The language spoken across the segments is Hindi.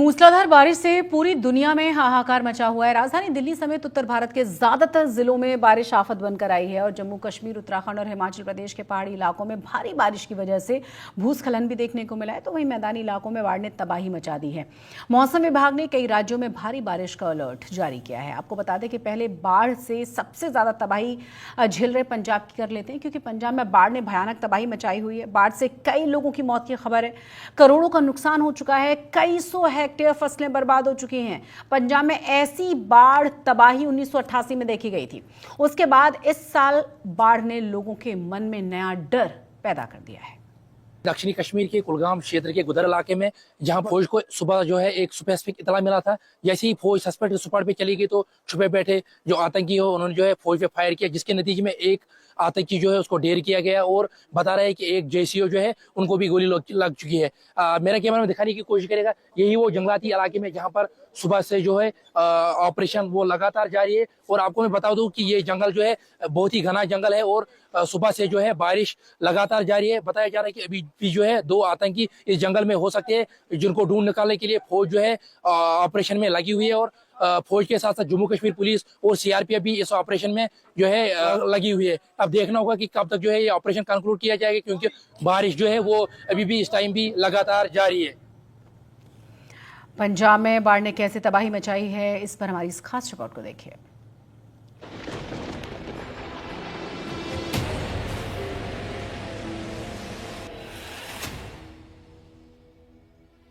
मूसलाधार बारिश से पूरी दुनिया में हाहाकार मचा हुआ है। राजधानी दिल्ली समेत उत्तर भारत के ज्यादातर जिलों में बारिश आफत बनकर आई है और जम्मू कश्मीर, उत्तराखंड और हिमाचल प्रदेश के पहाड़ी इलाकों में भारी बारिश की वजह से भूस्खलन भी देखने को मिला है, तो वहीं मैदानी इलाकों में बाढ़ ने तबाही मचा दी है। मौसम विभाग ने कई राज्यों में भारी बारिश का अलर्ट जारी किया है। आपको बता दें कि पहले बाढ़ से सबसे ज्यादा तबाही झेल रहे पंजाब की कर लेते हैं, क्योंकि पंजाब में बाढ़ ने भयानक तबाही मचाई हुई है। बाढ़ से कई लोगों की मौत की खबर है, करोड़ों का नुकसान हो चुका है, कई सौ हेक्टेयर फसलें बर्बाद हो चुकी हैं। पंजाब में ऐसी बाढ़ तबाही 1988 में देखी गई थी। उसके बाद इस साल बाढ़ ने लोगों के मन में नया डर पैदा कर दिया है। दक्षिणी कश्मीर के कुलगाम क्षेत्र के गुदर इलाके में जहां फौज को सुबह जो है एक स्पेसिफिक इतला मिला था, जैसे ही फौज सस्पेक्ट स्पॉट पे चली गई तो छुपे बैठे जो आतंकी हो उन्होंने जो है फौज पे फायर किया, जिसके नतीजे में एक आतंकी जो है उसको ढेर किया गया और बता रहे हैं कि एक जेसीओ जो है उनको भी गोली लग चुकी है। मेरा कैमरा में दिखाने की कोशिश करेगा, यही वो जंगलाती इलाके में जहाँ पर सुबह से जो है ऑपरेशन वो लगातार जारी है। और आपको मैं बता दूं कि ये जंगल जो है बहुत ही घना जंगल है और सुबह से जो है बारिश लगातार जारी है। बताया जा रहा है कि अभी भी जो है 2 आतंकी इस जंगल में हो सकते हैं, जिनको ढूंढ निकालने के लिए फौज जो है ऑपरेशन में लगी हुई है। और फौज के साथ साथ जम्मू कश्मीर पुलिस और सीआरपीएफ भी इस ऑपरेशन में जो है लगी हुई है। अब देखना होगा कि कब तक जो है ये ऑपरेशन कंक्लूड किया जाएगा, क्योंकि बारिश जो है वो अभी भी इस टाइम भी लगातार जारी है। पंजाब में बाढ़ ने कैसे तबाही मचाई है, इस पर हमारी इस खास रिपोर्ट को देखिए।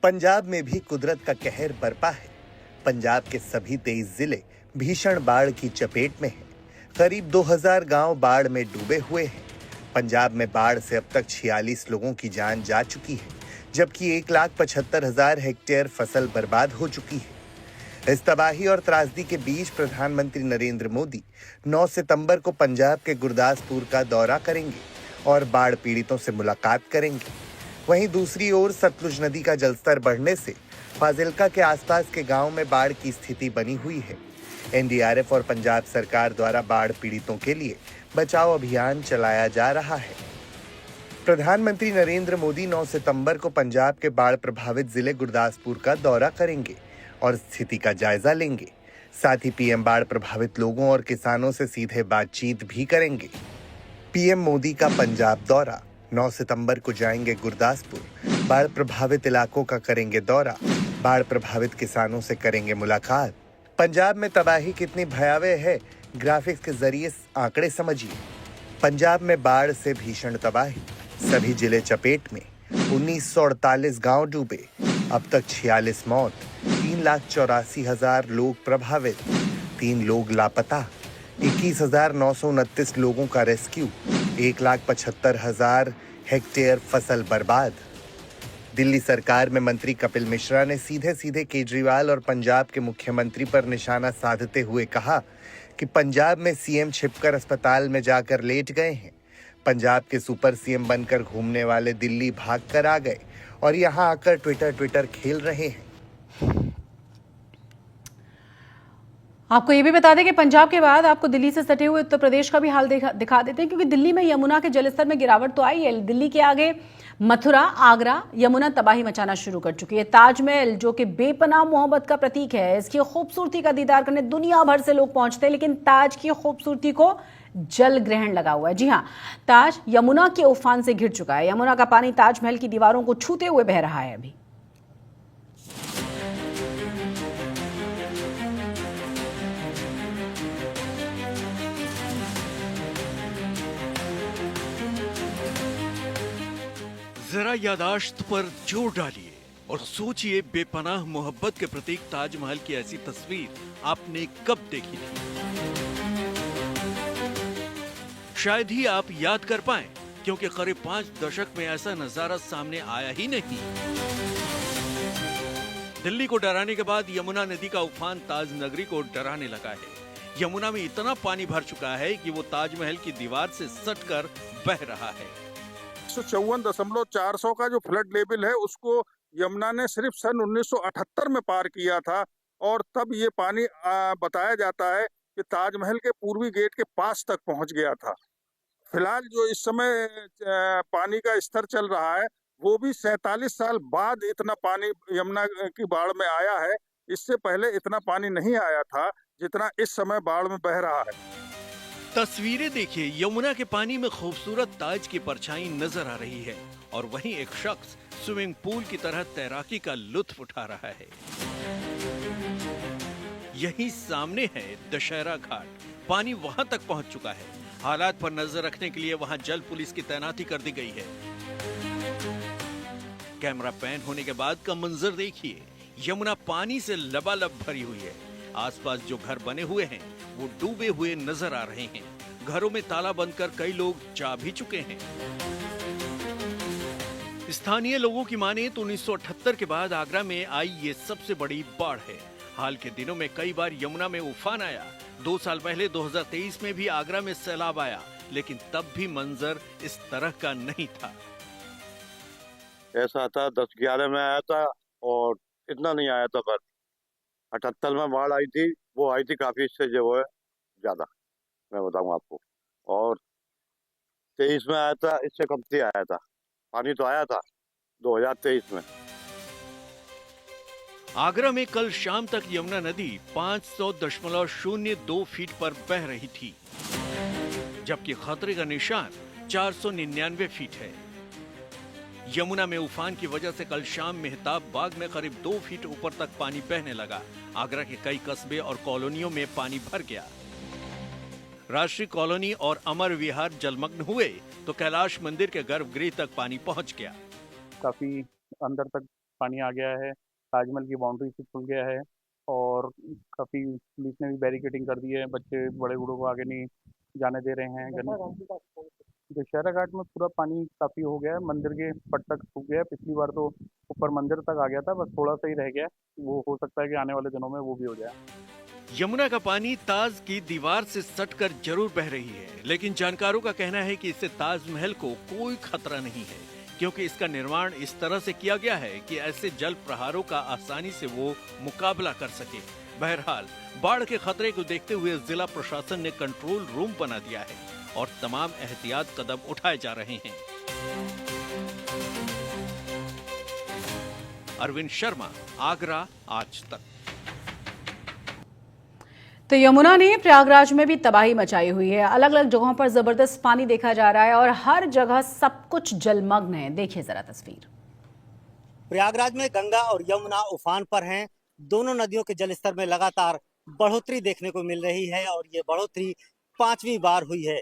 पंजाब में भी कुदरत का कहर बरपा है। पंजाब के सभी 23 जिले भीषण बाढ़ की चपेट में हैं। करीब 2000 गांव बाढ़ में डूबे हुए हैं। पंजाब में बाढ़ से अब तक 46 लोगों की जान जा चुकी है, जबकि 1,75,000 हेक्टेयर फसल बर्बाद हो चुकी है। इस तबाही और त्रासदी के बीच प्रधानमंत्री नरेंद्र मोदी 9 सितंबर को पंजाब के गुरदासपुर का दौरा करेंगे और बाढ़ पीड़ितों से मुलाकात करेंगे। वहीं दूसरी ओर सतलुज नदी का जलस्तर बढ़ने से फाजिल्का के आसपास के गांव में बाढ़ की स्थिति बनी हुई है। एनडीआरएफ और पंजाब सरकार द्वारा बाढ़ पीड़ितों के लिए बचाव अभियान चलाया जा रहा है। प्रधानमंत्री नरेंद्र मोदी 9 सितंबर को पंजाब के बाढ़ प्रभावित जिले गुरदासपुर का दौरा करेंगे और स्थिति का जायजा लेंगे। साथ ही पीएम बाढ़ प्रभावित लोगों और किसानों से सीधे बातचीत भी करेंगे। पीएम मोदी का पंजाब दौरा 9 सितंबर को जाएंगे गुरदासपुर, बाढ़ प्रभावित इलाकों का करेंगे दौरा, बाढ़ प्रभावित किसानों से करेंगे मुलाकात। पंजाब में तबाही कितनी भयावह है, ग्राफिक्स के जरिए आंकड़े समझिए। पंजाब में बाढ़ से भीषण तबाही, सभी जिले चपेट में, 1948 गांव डूबे, अब तक 46 मौत, 3,84,000 लोग प्रभावित, 3 लोग लापता, 21,929 लोगों का रेस्क्यू, 1,75,000 हेक्टेयर फसल बर्बाद। दिल्ली सरकार में मंत्री कपिल मिश्रा ने सीधे सीधे केजरीवाल और पंजाब के मुख्यमंत्री पर निशाना साधते हुए कहा कि पंजाब में सीएम छिपकर अस्पताल में जाकर लेट गए हैं। पंजाब के सुपर सीएम बनकर घूमने वाले दिल्ली भागकर आ गए और यहां आकर ट्विटर खेल रहे हैं। आपको ये भी बता दें कि पंजाब के बाद आपको दिल्ली से सटे हुए उत्तर प्रदेश का भी हाल दिखा देते हैं, क्योंकि दिल्ली में यमुना के जलस्तर में गिरावट तो आई है। दिल्ली के आगे मथुरा, आगरा, यमुना तबाही मचाना शुरू कर चुकी है। ताजमहल, जो कि बेपनाह मोहब्बत का प्रतीक है, इसकी खूबसूरती का दीदार करने दुनिया भर से लोग पहुंचते हैं, लेकिन ताज की खूबसूरती को जल ग्रहण लगा हुआ है। जी हां, ताज यमुना के उफान से घिर चुका है। यमुना का पानी ताजमहल की दीवारों को छूते हुए बह रहा है। अभी जरा यादाश्त पर जोर डालिए और सोचिए, बेपनाह मोहब्बत के प्रतीक ताजमहल की ऐसी तस्वीर आपने कब देखी थी? शायद ही आप याद कर पाएं, क्योंकि करीब 5 दशक में ऐसा नजारा सामने आया ही नहीं। दिल्ली को डराने के बाद यमुना नदी का उफान ताज नगरी को डराने लगा है। यमुना में इतना पानी भर चुका है कि वो ताजमहल की दीवार से सटकर बह रहा है। 154.400 का जो फ्लड लेवल है उसको यमुना ने सिर्फ सन 1978 में पार किया था, और तब ये पानी बताया जाता है कि ताजमहल के पूर्वी गेट के पास तक पहुंच गया था। फिलहाल जो इस समय पानी का स्तर चल रहा है वो भी 47 साल बाद इतना पानी यमुना की बाढ़ में आया है। इससे पहले इतना पानी नहीं आया था जितना इस समय बाढ़ में बह रहा है। तस्वीरें देखिए, यमुना के पानी में खूबसूरत ताज की परछाई नजर आ रही है और वहीं एक शख्स स्विमिंग पूल की तरह तैराकी का लुत्फ उठा रहा है। यहीं सामने है दशहरा घाट। पानी वहां तक पहुंच चुका है। हालात पर नजर रखने के लिए वहां जल पुलिस की तैनाती कर दी गई है। कैमरा पैन होने के बाद का मंजर देखिए। यमुना पानी से लबालब भरी हुई है। आसपास जो घर बने हुए हैं वो डूबे हुए नजर आ रहे हैं। घरों में ताला बंद कर कई लोग जा भी चुके हैं। स्थानीय लोगों की माने तो 1978 के बाद आगरा में आई ये सबसे बड़ी बाढ़ है। हाल के दिनों में कई बार यमुना में उफान आया। 2 साल पहले 2023 में भी आगरा में सैलाब आया, लेकिन तब भी मंजर इस तरह का नहीं था। ऐसा था 10-11 में आया था और इतना नहीं आया था। पर 78 में बाढ़ आई थी, वो आई थी काफी, इससे जो है ज्यादा मैं बताऊं आपको। और 23 में आया था, इससे कम से आया था। पानी तो आया था 2023 में। आगरा में कल शाम तक यमुना नदी 500.02 फीट पर बह रही थी, जबकि खतरे का निशान 499 फीट है। यमुना में उफान की वजह से कल शाम मेहताब बाग में करीब 2 फीट ऊपर तक पानी बहने लगा। आगरा के कई कस्बे और कॉलोनियों में पानी भर गया। राष्ट्रीय कॉलोनी और अमर विहार जलमग्न हुए तो कैलाश मंदिर के गर्भगृह तक पानी पहुंच गया। काफी अंदर तक पानी आ गया है। ताजमहल की बाउंड्री से खुल गया है और काफी पुलिस ने भी बैरिकेडिंग कर दी है। बच्चे बड़े बूढ़ों को आगे नहीं जाने दे रहे हैं। दशहरा घाट में पूरा पानी काफी हो गया है। मंदिर के पट तक सूख गया है। पिछली बार तो ऊपर मंदिर तक आ गया था, बस थोड़ा सा ही रह गया। वो हो सकता है कि आने वाले दिनों में वो भी हो जाए। यमुना का पानी ताज की दीवार से सटकर जरूर बह रही है, लेकिन जानकारों का कहना है कि इससे ताजमहल को कोई खतरा नहीं है, क्योंकि इसका निर्माण इस तरह से किया गया है कि ऐसे जल प्रहारों का आसानी से वो मुकाबला कर सके। बहरहाल बाढ़ के खतरे को देखते हुए जिला प्रशासन ने कंट्रोल रूम बना दिया है और तमाम एहतियात कदम उठाए जा रहे हैं। अरविंद शर्मा, आगरा, आज तक। तो यमुना ने प्रयागराज में भी तबाही मचाई हुई है। अलग अलग जगहों पर जबरदस्त पानी देखा जा रहा है और हर जगह सब कुछ जलमग्न है। देखिए जरा तस्वीर। प्रयागराज में गंगा और यमुना उफान पर हैं। दोनों नदियों के जलस्तर में लगातार बढ़ोतरी देखने को मिल रही है और ये बढ़ोतरी 5वीं बार हुई है।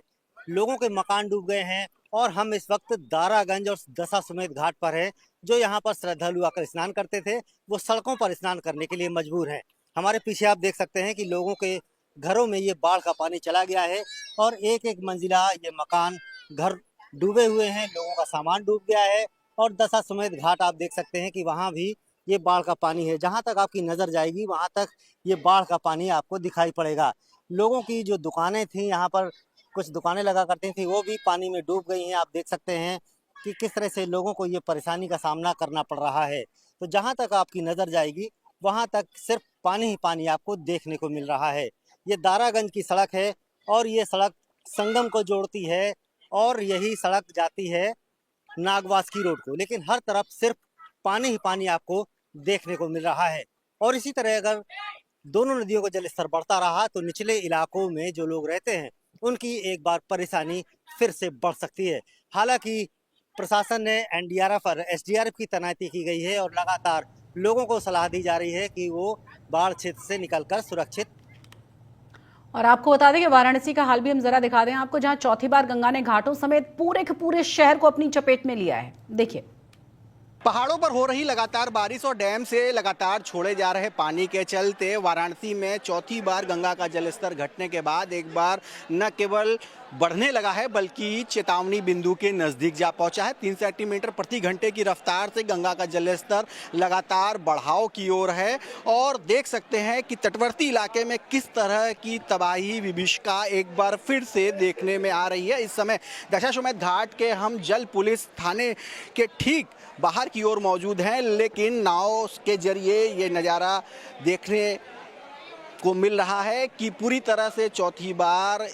लोगों के मकान डूब गए हैं और हम इस वक्त दारागंज और दशाश्वमेध घाट पर हैं। जो यहाँ पर श्रद्धालु आकर स्नान करते थे वो सड़कों पर स्नान करने के लिए मजबूर हैं। हमारे पीछे आप देख सकते हैं कि लोगों के घरों में ये बाढ़ का पानी चला गया है और एक एक मंजिला ये मकान घर डूबे हुए हैं। लोगों का सामान डूब गया है और दशाश्वमेध घाट आप देख सकते हैं कि वहाँ भी ये बाढ़ का पानी है। जहाँ तक आपकी नज़र जाएगी वहाँ तक ये बाढ़ का पानी आपको दिखाई पड़ेगा। लोगों की जो दुकानें थी, यहाँ पर कुछ दुकानें लगा करती थी, वो भी पानी में डूब गई हैं। आप देख सकते हैं कि किस तरह से लोगों को ये परेशानी का सामना करना पड़ रहा है। तो जहाँ तक आपकी नज़र जाएगी वहाँ तक सिर्फ पानी ही पानी आपको देखने को मिल रहा है। ये दारागंज की सड़क है और ये सड़क संगम को जोड़ती है और यही सड़क जाती है नागवास की रोड को, लेकिन हर तरफ सिर्फ पानी ही पानी आपको देखने को मिल रहा है। और इसी तरह अगर दोनों नदियों का जलस्तर बढ़ता रहा तो निचले इलाकों में जो लोग रहते हैं उनकी एक बार परेशानी फिर से बढ़ सकती है। हालांकि प्रशासन ने एनडीआरएफ और एसडीआरएफ की तैनाती की गई है और लगातार लोगों को सलाह दी जा रही है कि वो बाढ़ क्षेत्र से निकलकर सुरक्षित। और आपको बता दें कि वाराणसी का हाल भी हम जरा दिखा दें आपको, जहां चौथी बार गंगा ने घाटों समेत पूरे के पूरे शहर को अपनी चपेट में लिया है। देखिए, पहाड़ों पर हो रही लगातार बारिश और डैम से लगातार छोड़े जा रहे पानी के चलते वाराणसी में चौथी बार गंगा का जलस्तर घटने के बाद एक बार न केवल बढ़ने लगा है बल्कि चेतावनी बिंदु के नजदीक जा पहुंचा है। 3 सेंटीमीटर प्रति घंटे की रफ्तार से गंगा का जलस्तर लगातार बढ़ाव की ओर है और देख सकते हैं कि तटवर्ती इलाके में किस तरह की तबाही विभीषिका एक बार फिर से देखने में आ रही है। इस समय दशाश्वमेध घाट के हम जल पुलिस थाने के ठीक बाहर की ओर मौजूद हैं, लेकिन नाव के जरिए ये नज़ारा देखने को मिल रहा है कि पूरी तरह से चौथी बार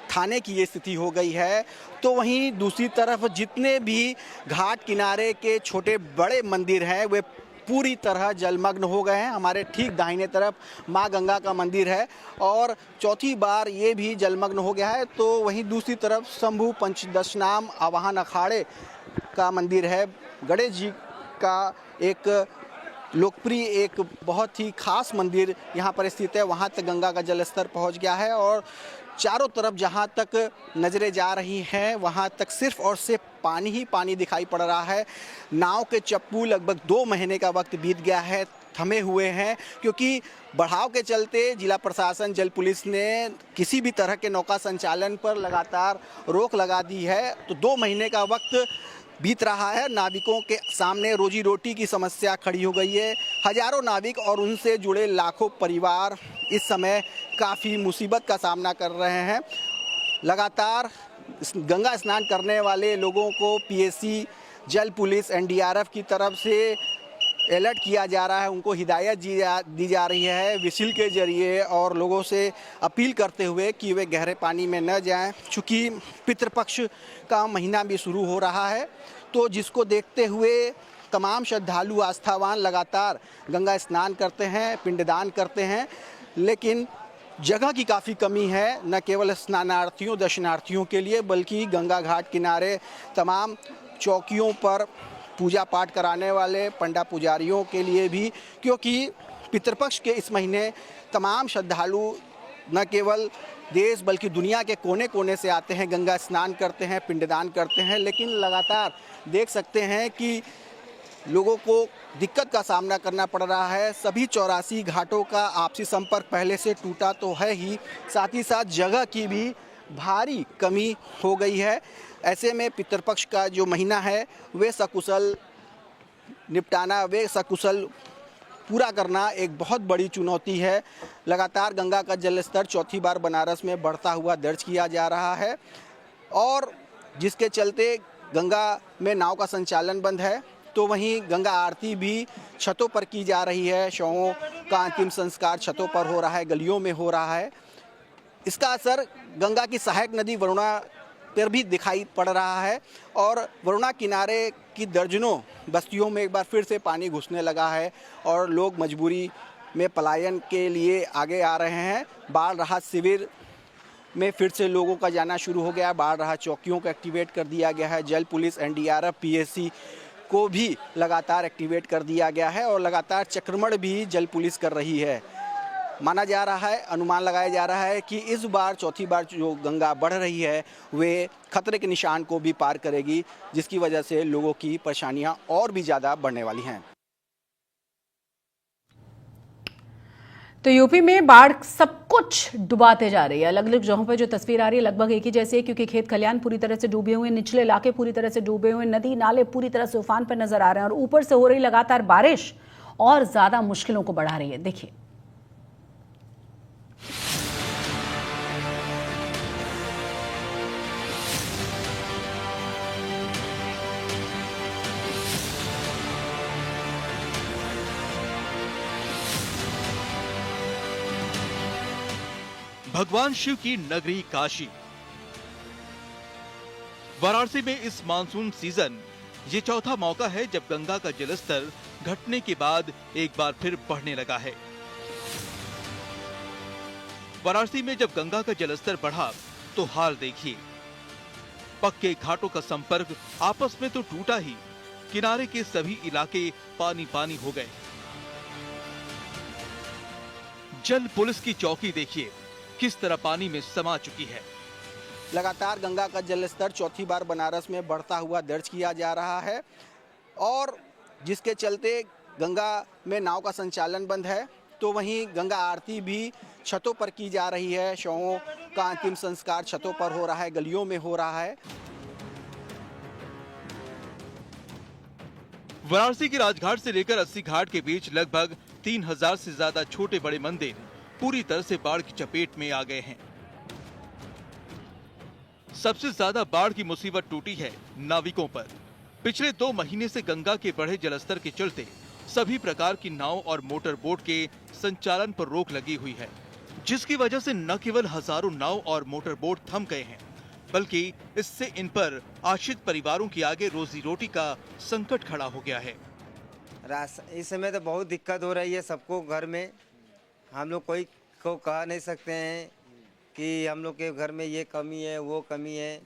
थाने की ये स्थिति हो गई है। तो वहीं दूसरी तरफ जितने भी घाट किनारे के छोटे बड़े मंदिर हैं वे पूरी तरह जलमग्न हो गए हैं। हमारे ठीक दाहिने तरफ माँ गंगा का मंदिर है और चौथी बार ये भी जलमग्न हो गया है। तो वहीं दूसरी तरफ शंभु पंचदशनाम आवाहन अखाड़े का मंदिर है। गणेश जी का एक लोकप्रिय एक बहुत ही खास मंदिर यहाँ पर स्थित है। वहाँ तक गंगा का जलस्तर पहुँच गया है और चारों तरफ जहाँ तक नजरें जा रही हैं वहाँ तक सिर्फ और सिर्फ पानी ही पानी दिखाई पड़ रहा है। नाव के चप्पू लगभग 2 महीने का वक्त बीत गया है, थमे हुए हैं, क्योंकि बढ़ाव के चलते जिला प्रशासन जल पुलिस ने किसी भी तरह के नौका संचालन पर लगातार रोक लगा दी है। तो 2 महीने का वक्त बीत रहा है। नाविकों के सामने रोजी रोटी की समस्या खड़ी हो गई है। हजारों नाविक और उनसे जुड़े लाखों परिवार इस समय काफ़ी मुसीबत का सामना कर रहे हैं। लगातार गंगा स्नान करने वाले लोगों को पीएसी, जल पुलिस, एनडीआरएफ की तरफ से अलर्ट किया जा रहा है, उनको हिदायत दी जा रही है विसिल के जरिए और लोगों से अपील करते हुए कि वे गहरे पानी में न जाएं। चूँकि पितृपक्ष का महीना भी शुरू हो रहा है, तो जिसको देखते हुए तमाम श्रद्धालु आस्थावान लगातार गंगा स्नान करते हैं, पिंडदान करते हैं, लेकिन जगह की काफ़ी कमी है, न केवल स्नानार्थियों दर्शनार्थियों के लिए बल्कि गंगा घाट किनारे तमाम चौकियों पर पूजा पाठ कराने वाले पंडा पुजारियों के लिए भी, क्योंकि पितृपक्ष के इस महीने तमाम श्रद्धालु न केवल देश बल्कि दुनिया के कोने कोने से आते हैं, गंगा स्नान करते हैं, पिंडदान करते हैं, लेकिन लगातार देख सकते हैं कि लोगों को दिक्कत का सामना करना पड़ रहा है। सभी 84 घाटों का आपसी संपर्क पहले से टूटा तो है ही, साथ ही साथ जगह की भी भारी कमी हो गई है। ऐसे में पितृपक्ष का जो महीना है वे सकुशल निपटाना, वे सकुशल पूरा करना एक बहुत बड़ी चुनौती है। लगातार गंगा का जलस्तर चौथी बार बनारस में बढ़ता हुआ दर्ज किया जा रहा है और जिसके चलते गंगा में नाव का संचालन बंद है। तो वहीं गंगा आरती भी छतों पर की जा रही है। शवों का अंतिम संस्कार छतों पर हो रहा है, गलियों में हो रहा है। इसका असर गंगा की सहायक नदी वरुणा पर भी दिखाई पड़ रहा है और वरुणा किनारे की दर्जनों बस्तियों में एक बार फिर से पानी घुसने लगा है और लोग मजबूरी में पलायन के लिए आगे आ रहे हैं। बाढ़ राहत शिविर में फिर से लोगों का जाना शुरू हो गया है। बाढ़ राहत चौकियों को एक्टिवेट कर दिया गया है। जल पुलिस, एनडीआरएफ, पीएसी को भी लगातार एक्टिवेट कर दिया गया है और लगातार चक्रमण भी जल पुलिस कर रही है। माना जा रहा है, अनुमान लगाया जा रहा है कि इस बार चौथी बार जो गंगा बढ़ रही है वे खतरे के निशान को भी पार करेगी, जिसकी वजह से लोगों की परेशानियां और भी ज़्यादा बढ़ने वाली हैं। तो यूपी में बाढ़ सब कुछ डुबाते जा रही है। अलग अलग जगहों पर जो तस्वीर आ रही है लगभग एक ही जैसी है, क्योंकि खेत खलियान पूरी तरह से डूबे हुए, निचले इलाके पूरी तरह से डूबे हुए, नदी नाले पूरी तरह से उफान पर नजर आ रहे हैं और ऊपर से हो रही लगातार बारिश और ज्यादा मुश्किलों को बढ़ा रही है। देखिए, भगवान शिव की नगरी काशी। वाराणसी में इस मानसून सीजन ये चौथा मौका है जब गंगा का जलस्तर घटने के बाद एक बार फिर बढ़ने लगा है। वाराणसी में जब गंगा का जलस्तर बढ़ा तो हाल देखिए। पक्के घाटों का संपर्क आपस में तो टूटा ही, किनारे के सभी इलाके पानी पानी हो गए। जल पुलिस की चौकी देखिए किस तरह पानी में समा चुकी है। लगातार गंगा का जलस्तर चौथी बार बनारस में बढ़ता हुआ दर्ज किया जा रहा है और जिसके चलते गंगा में नाव का संचालन बंद है। तो वहीं गंगा आरती भी छतों पर की जा रही है। शवों का अंतिम संस्कार छतों पर हो रहा है, गलियों में हो रहा है। वाराणसी के राजघाट से लेकर 80 घाट के बीच लगभग 3000 से ज्यादा छोटे बड़े मंदिर पूरी तरह से बाढ़ की चपेट में आ गए हैं। सबसे ज्यादा बाढ़ की मुसीबत टूटी है नाविकों पर। पिछले 2 महीने से गंगा के बढ़े जलस्तर के चलते सभी प्रकार की नाव और मोटर बोट के संचालन पर रोक लगी हुई है, जिसकी वजह से न केवल हजारों नाव और मोटर बोट थम गए हैं, बल्कि इससे इन पर आश्रित परिवारों की आगे रोजी रोटी का संकट खड़ा हो गया है। इस समय तो बहुत दिक्कत हो रही है सबको घर में। हम लोग कोई को कह नहीं सकते हैं कि हम लोग के घर में ये कमी है वो कमी है।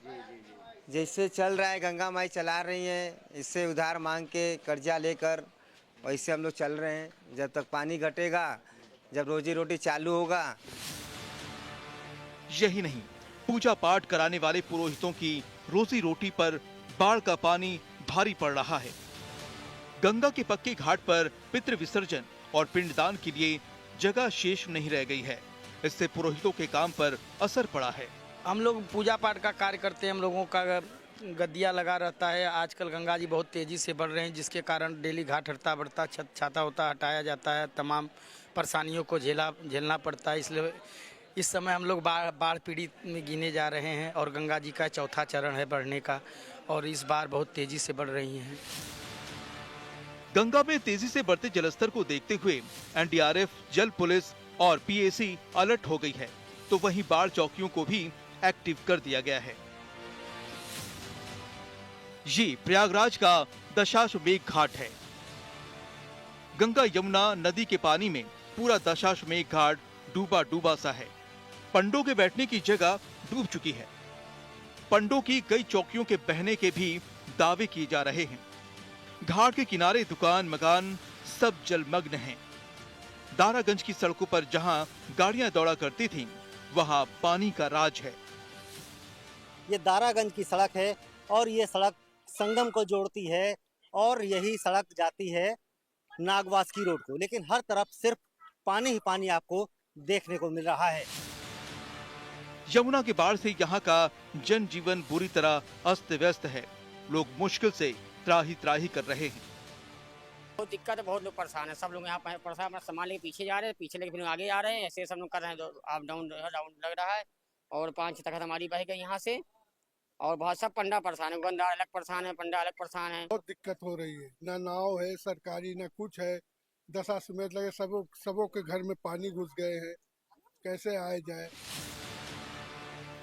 जैसे चल रहा है, गंगा माई चला रही हैं, इससे उधार मांग के कर्जा लेकर वैसे हम लोग चल रहे हैं। जब तक पानी घटेगा, जब रोजी रोटी चालू होगा। यही नहीं, पूजा पाठ कराने वाले पुरोहितों की रोजी रोटी पर बाढ़ का पानी भारी पड़ रहा है। गंगा के पक्के घाट पर पितृ विसर्जन और पिंडदान के लिए जगह शेष नहीं रह गई है। इससे पुरोहितों के काम पर असर पड़ा है। हम लोग पूजा पाठ का कार्य करते हैं, हम लोगों का गद्दिया लगा रहता है। आजकल गंगा जी बहुत तेजी से बढ़ रहे हैं, जिसके कारण डेली घाट हटता बढ़ता, छत छाता होता हटाया जाता है, तमाम परेशानियों को झेलना पड़ता है। इसलिए इस समय हम लोग बाढ़ पीड़ित में गिने जा रहे हैं और गंगा जी का चौथा चरण है बढ़ने का, और इस बार बहुत तेजी से बढ़ रही हैं। गंगा में तेजी से बढ़ते जलस्तर को देखते हुए एनडीआरएफ, जल पुलिस और पीएसी अलर्ट हो गई है, तो वहीं बाढ़ चौकियों को भी एक्टिव कर दिया गया है। ये प्रयागराज का दशाश्वमेध घाट है। गंगा यमुना नदी के पानी में पूरा दशाश्वमेध घाट डूबा डूबा सा है। पंडों के बैठने की जगह डूब चुकी है। पंडों की कई चौकियों के बहने के भी दावे किए जा रहे हैं। घाट के किनारे दुकान मकान सब जलमग्न हैं। दारागंज की सड़कों पर जहां गाड़ियां दौड़ा करती थीं, वहां पानी का राज है। ये दारागंज की सड़क है और ये सड़क संगम को जोड़ती है और यही सड़क जाती है नागवास की रोड को, लेकिन हर तरफ सिर्फ पानी ही पानी आपको देखने को मिल रहा है। यमुना के बाढ़ से यहाँ का जनजीवन बुरी तरह अस्त व्यस्त है। लोग मुश्किल से त्राही त्राही कर रहे हैं। बहुत दिक्कत है, बहुत लोग परेशान है। सब लोग यहाँ परेशान, अपना सामान लेके पीछे जा रहे हैं, पीछे लेके फिर आगे आ रहे हैं। ऐसे सब लोग कर रहे हैं, अप डाउन लग रहा है। और 5 तक हमारी बह गई यहाँ से, और बहुत सब पंडा परेशान है। गंदा अलग परेशान है, पंडा अलग परेशान है। बहुत दिक्कत हो रही है, ना नाव है सरकारी, ना कुछ है। दशाश्वमेध लगे, सबों के घर में पानी घुस गए हैं। कैसे आए जाए।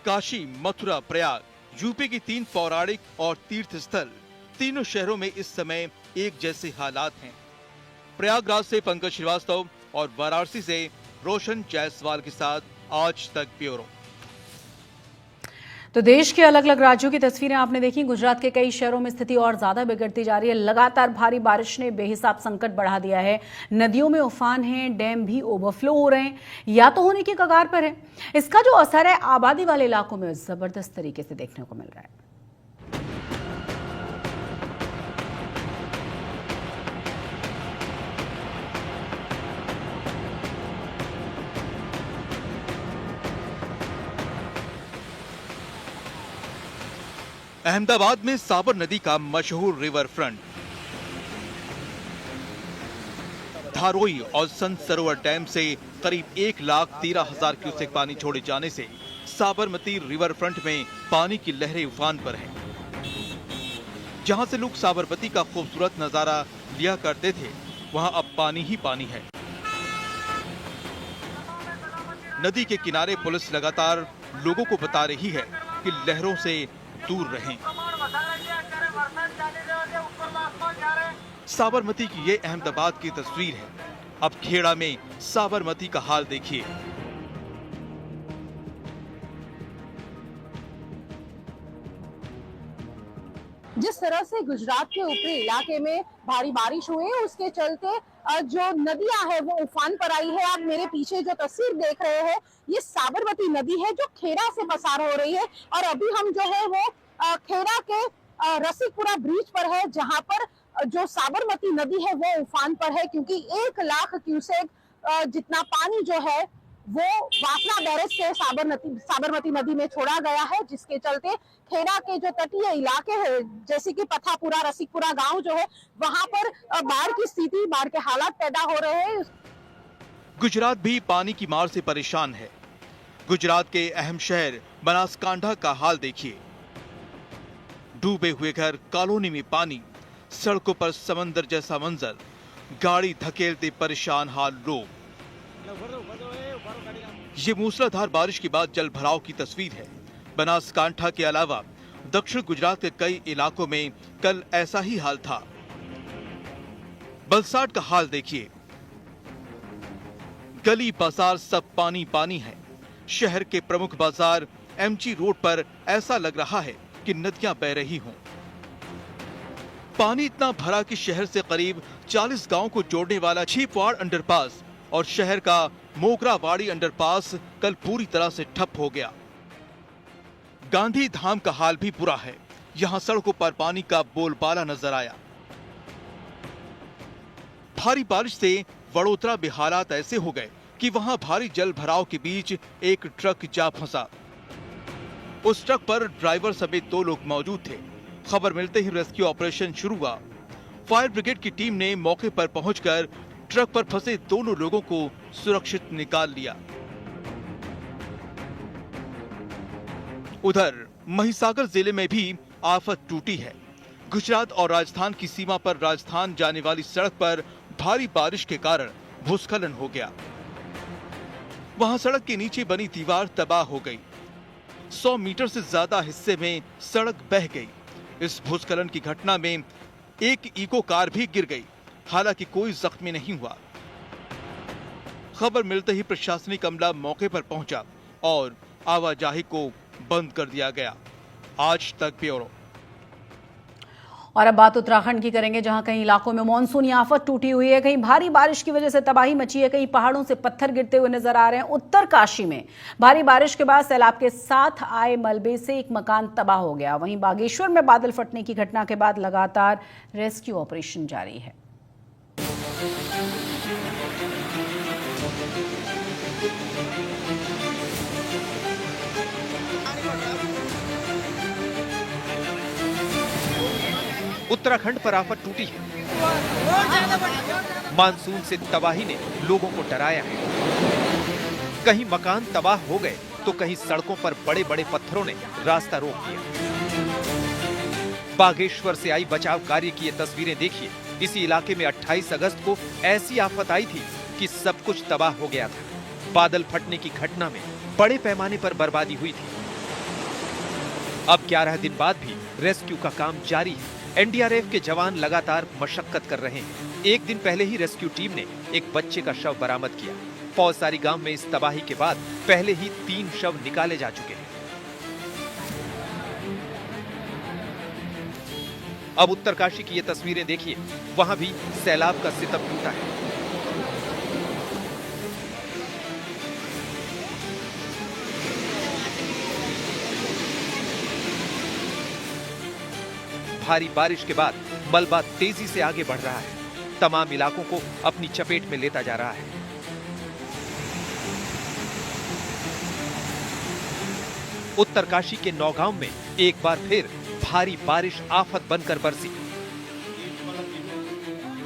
काशी, मथुरा, प्रयाग, यूपी की 3 पौराणिक और तीर्थ स्थल, तीनों शहरों में इस समय एक जैसे हालात हैं। प्रयागराज से पंकज श्रीवास्तव और वाराणसी से रोशन जायसवाल के साथ आज तक ब्यूरो। तो देश के अलग अलग राज्यों की तस्वीरें आपने देखी। गुजरात के कई शहरों में स्थिति और ज्यादा बिगड़ती जा रही है। लगातार भारी बारिश ने बेहिसाब संकट बढ़ा दिया है। नदियों में उफान है, डैम भी ओवरफ्लो हो रहे हैं या तो होने की कगार पर है। इसका जो असर है आबादी वाले इलाकों में जबरदस्त तरीके से देखने को मिल रहा है। अहमदाबाद में साबर नदी का मशहूर रिवर फ्रंट, धारोई और संत सरोवर डैम से करीब 1,13,000 क्यूसेक पानी छोड़े जाने से साबरमती रिवर फ्रंट में पानी की लहरें उफान पर हैं। जहां से लोग साबरमती का खूबसूरत नजारा लिया करते थे, वहां अब पानी ही पानी है। नदी के किनारे पुलिस लगातार लोगों को बता रही है कि लहरों से दूर रहें। साबरमती की ये अहमदाबाद की तस्वीर है। अब खेड़ा में साबरमती का हाल देखिए। जिस तरह से गुजरात के ऊपरी इलाके में भारी बारिश हुई, उसके चलते जो नदियां है वो उफान पर आई है। आप मेरे पीछे जो तस्वीर देख रहे हैं, ये साबरमती नदी है जो खेड़ा से पसार हो रही है। और अभी हम जो है वो खेड़ा के रसिकपुरा ब्रिज पर है, जहां पर जो साबरमती नदी है वो उफान पर है, क्योंकि 1,00,000 क्यूसेक जितना पानी जो है वो वासना बैरेज से साबरमती नदी में छोड़ा गया है, जिसके चलते खेड़ा के जो तटीय इलाके हैं, जैसे कि पथापुरा, रसिकपुरा गांव जो है, वहां पर बाढ़ की स्थिति, बाढ़ के हालात पैदा हो रहे हैं। गुजरात भी पानी की मार से परेशान है। गुजरात के अहम शहर बनासकांठा का हाल देखिए। डूबे हुए घर, कॉलोनी में पानी, सड़कों पर समंदर जैसा मंजर, गाड़ी धकेलते परेशान हाल लोग। ये मूसलाधार बारिश के बाद जल भराव की तस्वीर है। बनासकांठा के अलावा दक्षिण गुजरात के कई इलाकों में कल ऐसा ही हाल था। वलसाड का हाल देखिए, गली बाजार सब पानी पानी है। शहर के प्रमुख बाजार एमजी रोड पर ऐसा लग रहा है कि नदियां बह रही हों। पानी इतना भरा कि शहर से करीब 40 गांवों को जोड़ने वाला छिपवाड़ अंडरपास और शहर का मोगरावाड़ी अंडरपास कल पूरी तरह से ठप हो गया। गांधी धाम का हाल भी बुरा है। यहां सड़कों पर पानी का बोलबाला नजर आया। भारी बारिश से वडोदरा में हालात ऐसे हो गए कि वहां भारी जल भराव के बीच एक ट्रक जा फंसा। उस ट्रक पर ड्राइवर समेत 2 लोग मौजूद थे। खबर मिलते ही रेस्क्यू ऑपरेशन शुरू हुआ। फायर ब्रिगेड की टीम ने मौके पर पहुंचकर ट्रक पर फंसे दोनों लोगों को सुरक्षित निकाल लिया। उधर महिसागर जिले में भी आफत टूटी है। गुजरात और राजस्थान की सीमा पर राजस्थान जाने वाली सड़क पर भारी बारिश के कारण भूस्खलन हो गया। वहां सड़क के नीचे बनी दीवार तबाह हो गई। 100 मीटर से ज्यादा हिस्से में सड़क बह गई। इस भूस्खलन की घटना में एक इको कार भी गिर गई। हालांकि कोई जख्मी नहीं हुआ। खबर मिलते ही प्रशासनिक अमला मौके पर पहुंचा और आवाजाही को बंद कर दिया गया। आज तक ब्यूरो। और अब बात उत्तराखंड की करेंगे, जहां कई इलाकों में मानसूनी आफत टूटी हुई है। कहीं भारी बारिश की वजह से तबाही मची है, कहीं पहाड़ों से पत्थर गिरते हुए नजर आ रहे हैं। उत्तरकाशी में भारी बारिश के बाद सैलाब के साथ आए मलबे से एक मकान तबाह हो गया। वहीं बागेश्वर में बादल फटने की घटना के बाद लगातार रेस्क्यू ऑपरेशन जारी है। उत्तराखंड पर आफत टूटी है। मानसून से तबाही ने लोगों को डराया है। कहीं मकान तबाह हो गए तो कहीं सड़कों पर बड़े बड़े पत्थरों ने रास्ता रोक दिया। बागेश्वर से आई बचाव कार्य की ये तस्वीरें देखिए। इसी इलाके में 28 अगस्त को ऐसी आफत आई थी कि सब कुछ तबाह हो गया था। बादल फटने की घटना में बड़े पैमाने पर बर्बादी हुई थी। अब 11 दिन बाद भी रेस्क्यू का काम जारी है। एनडीआरएफ के जवान लगातार मशक्कत कर रहे हैं। एक दिन पहले ही रेस्क्यू टीम ने एक बच्चे का शव बरामद किया। पौसारी गांव में इस तबाही के बाद पहले ही 3 शव निकाले जा चुके हैं। अब उत्तरकाशी की ये तस्वीरें देखिए। वहां भी सैलाब का सितम टूटा है। भारी बारिश के बाद मलबा तेजी से आगे बढ़ रहा है। तमाम इलाकों को अपनी चपेट में लेता जा रहा है। उत्तरकाशी के नौगांव में एक बार फिर भारी बारिश आफत बनकर बरसी।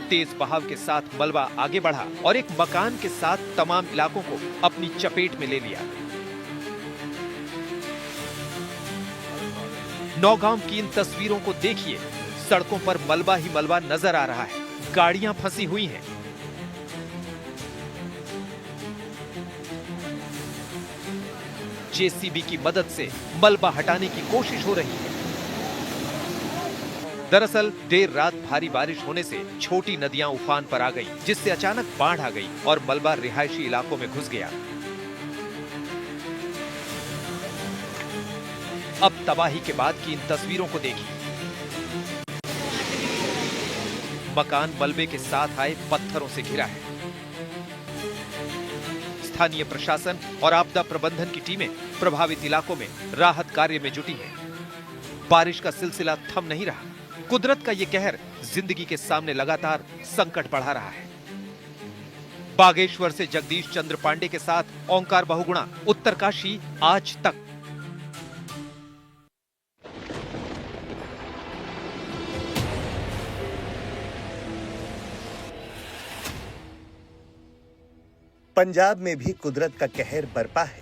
तेज बहाव के साथ मलबा आगे बढ़ा और एक मकान के साथ तमाम इलाकों को अपनी चपेट में ले लिया। नौगांव की इन तस्वीरों को देखिए। सड़कों पर मलबा ही मलबा नजर आ रहा है। गाड़ियां फंसी हुई हैं। जेसीबी की मदद से मलबा हटाने की कोशिश हो रही है। दरअसल देर रात भारी बारिश होने से छोटी नदियां उफान पर आ गई, जिससे अचानक बाढ़ आ गई और मलबा रिहायशी इलाकों में घुस गया। अब तबाही के बाद की इन तस्वीरों को देखिए। मकान मलबे के साथ आए पत्थरों से घिरा है। स्थानीय प्रशासन और आपदा प्रबंधन की टीमें प्रभावित इलाकों में राहत कार्य में जुटी हैं। बारिश का सिलसिला थम नहीं रहा। कुदरत का ये कहर जिंदगी के सामने लगातार संकट बढ़ा रहा है। बागेश्वर से जगदीश चंद्र पांडे के साथ ओंकार बहुगुणा, उत्तरकाशी आज तक। पंजाब में भी कुदरत का कहर बरपा है।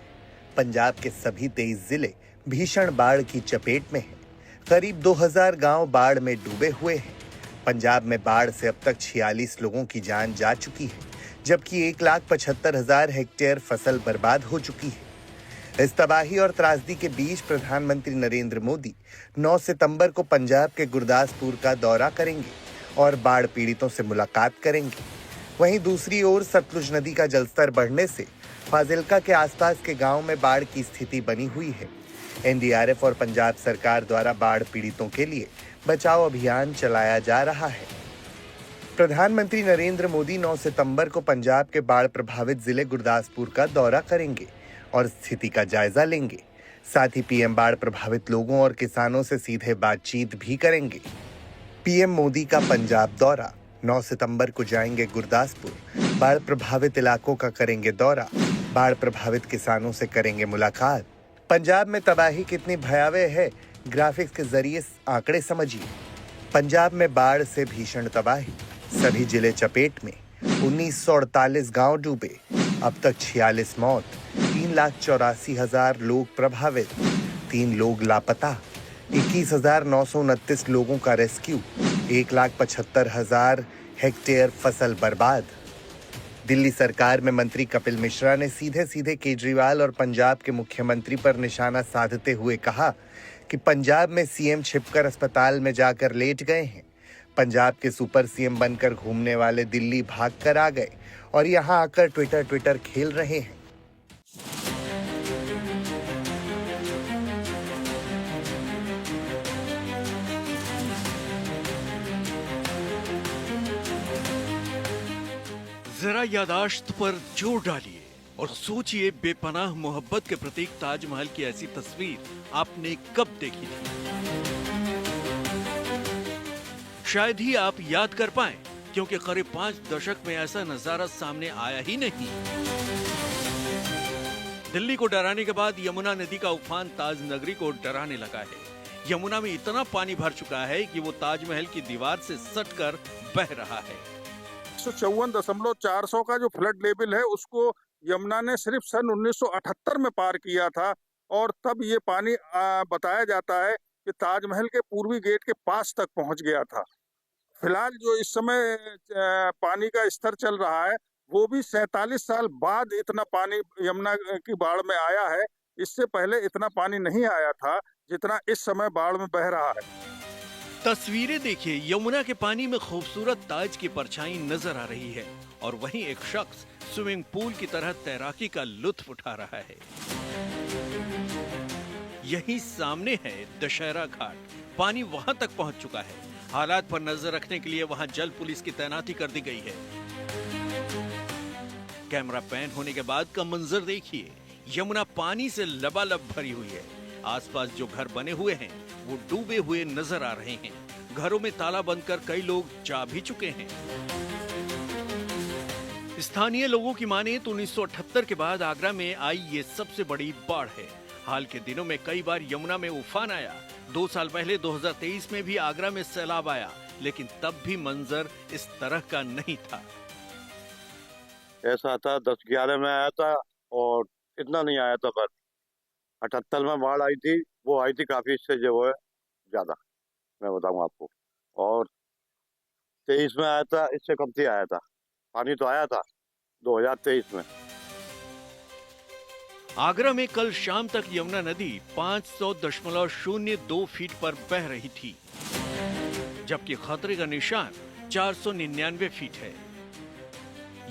पंजाब के सभी 23 जिले भीषण बाढ़ की चपेट में हैं। करीब 2000 गांव बाढ़ में डूबे हुए हैं। पंजाब में बाढ़ से अब तक 46 लोगों की जान जा चुकी है, जबकि 1,75,000 हेक्टेयर फसल बर्बाद हो चुकी है। इस तबाही और त्रासदी के बीच प्रधानमंत्री नरेंद्र मोदी 9 सितंबर को पंजाब के गुरदासपुर का दौरा करेंगे और बाढ़ पीड़ितों से मुलाकात करेंगे। वहीं दूसरी ओर सतलुज नदी का जलस्तर बढ़ने से फाजिल्का के आसपास के गांव में बाढ़ की स्थिति बनी हुई है। एनडीआरएफ और पंजाब सरकार द्वारा बाढ़ पीड़ितों के लिए बचाव अभियान चलाया जा रहा है। प्रधानमंत्री नरेंद्र मोदी 9 सितंबर को पंजाब के बाढ़ प्रभावित जिले गुरदासपुर का दौरा करेंगे और स्थिति का जायजा लेंगे। साथ ही पीएम बाढ़ प्रभावित लोगों और किसानों से सीधे बातचीत भी करेंगे। पीएम मोदी का पंजाब दौरा 9 सितंबर को जाएंगे गुरदासपुर, बाढ़ प्रभावित इलाकों का करेंगे दौरा, बाढ़ प्रभावित किसानों से करेंगे मुलाकात। पंजाब में तबाही कितनी भयावह है, ग्राफिक्स के जरिए आंकड़े समझिए। पंजाब में बाढ़ से भीषण तबाही, सभी जिले चपेट में, 1948 गांव डूबे, अब तक 46 मौत, 3,84,000 लोग प्रभावित, 3 लोग लापता, 21,929 लोगों का रेस्क्यू, 1,75,000 हेक्टेयर फसल बर्बाद। दिल्ली सरकार में मंत्री कपिल मिश्रा ने सीधे सीधे केजरीवाल और पंजाब के मुख्यमंत्री पर निशाना साधते हुए कहा कि पंजाब में सीएम छिपकर अस्पताल में जाकर लेट गए हैं। पंजाब के सुपर सीएम बनकर घूमने वाले दिल्ली भागकर आ गए और यहां आकर ट्विटर खेल रहे हैं। जरा यादाश्त पर जोर डालिए और सोचिए बेपनाह मोहब्बत के प्रतीक ताजमहल की ऐसी तस्वीर आपने कब देखी थी। शायद ही आप याद कर पाएं, क्योंकि करीब 5 दशक में ऐसा नजारा सामने आया ही नहीं। दिल्ली को डराने के बाद यमुना नदी का उफान ताज नगरी को डराने लगा है। यमुना में इतना पानी भर चुका है कि वो ताजमहल की दीवार से सटकर बह रहा है। 154.400 का जो फ्लड लेवल है उसको यमुना ने सिर्फ सन 1978 में पार किया था और तब ये पानी बताया जाता है कि ताजमहल के पूर्वी गेट के पास तक पहुंच गया था। फिलहाल जो इस समय पानी का स्तर चल रहा है वो भी 47 साल बाद इतना पानी यमुना की बाढ़ में आया है। इससे पहले इतना पानी नहीं आया था जितना इस समय बाढ़ में बह रहा है। तस्वीरें देखिए, यमुना के पानी में खूबसूरत ताज की परछाई नजर आ रही है और वहीं एक शख्स स्विमिंग पूल की तरह तैराकी का लुत्फ उठा रहा है। यहीं सामने है दशहरा घाट, पानी वहां तक पहुंच चुका है। हालात पर नजर रखने के लिए वहां जल पुलिस की तैनाती कर दी गई है। कैमरा पैन होने के बाद का मंजर देखिए, यमुना पानी से लबालब भरी हुई है। आसपास जो घर बने हुए हैं वो डूबे हुए नजर आ रहे हैं। घरों में ताला बंद कर कई लोग जा भी चुके हैं। स्थानीय लोगों की माने तो 1978 के बाद आगरा में आई ये सबसे बड़ी बाढ़ है। हाल के दिनों में कई बार यमुना में उफान आया। 2 साल पहले 2023 में भी आगरा में सैलाब आया, लेकिन तब भी मंजर इस तरह का नहीं था। ऐसा था 10-11 में आया था और इतना नहीं आया था। पर 78 में बाढ़ आई थी, वो आई थी काफी, इससे जो है ज्यादा मैं बताऊं आपको। और 23 में आया था, इससे कम ही आया था। पानी तो आया था 2023 में। आगरा में कल शाम तक यमुना नदी 500.02 फीट पर बह रही थी, जबकि खतरे का निशान 499 फीट है।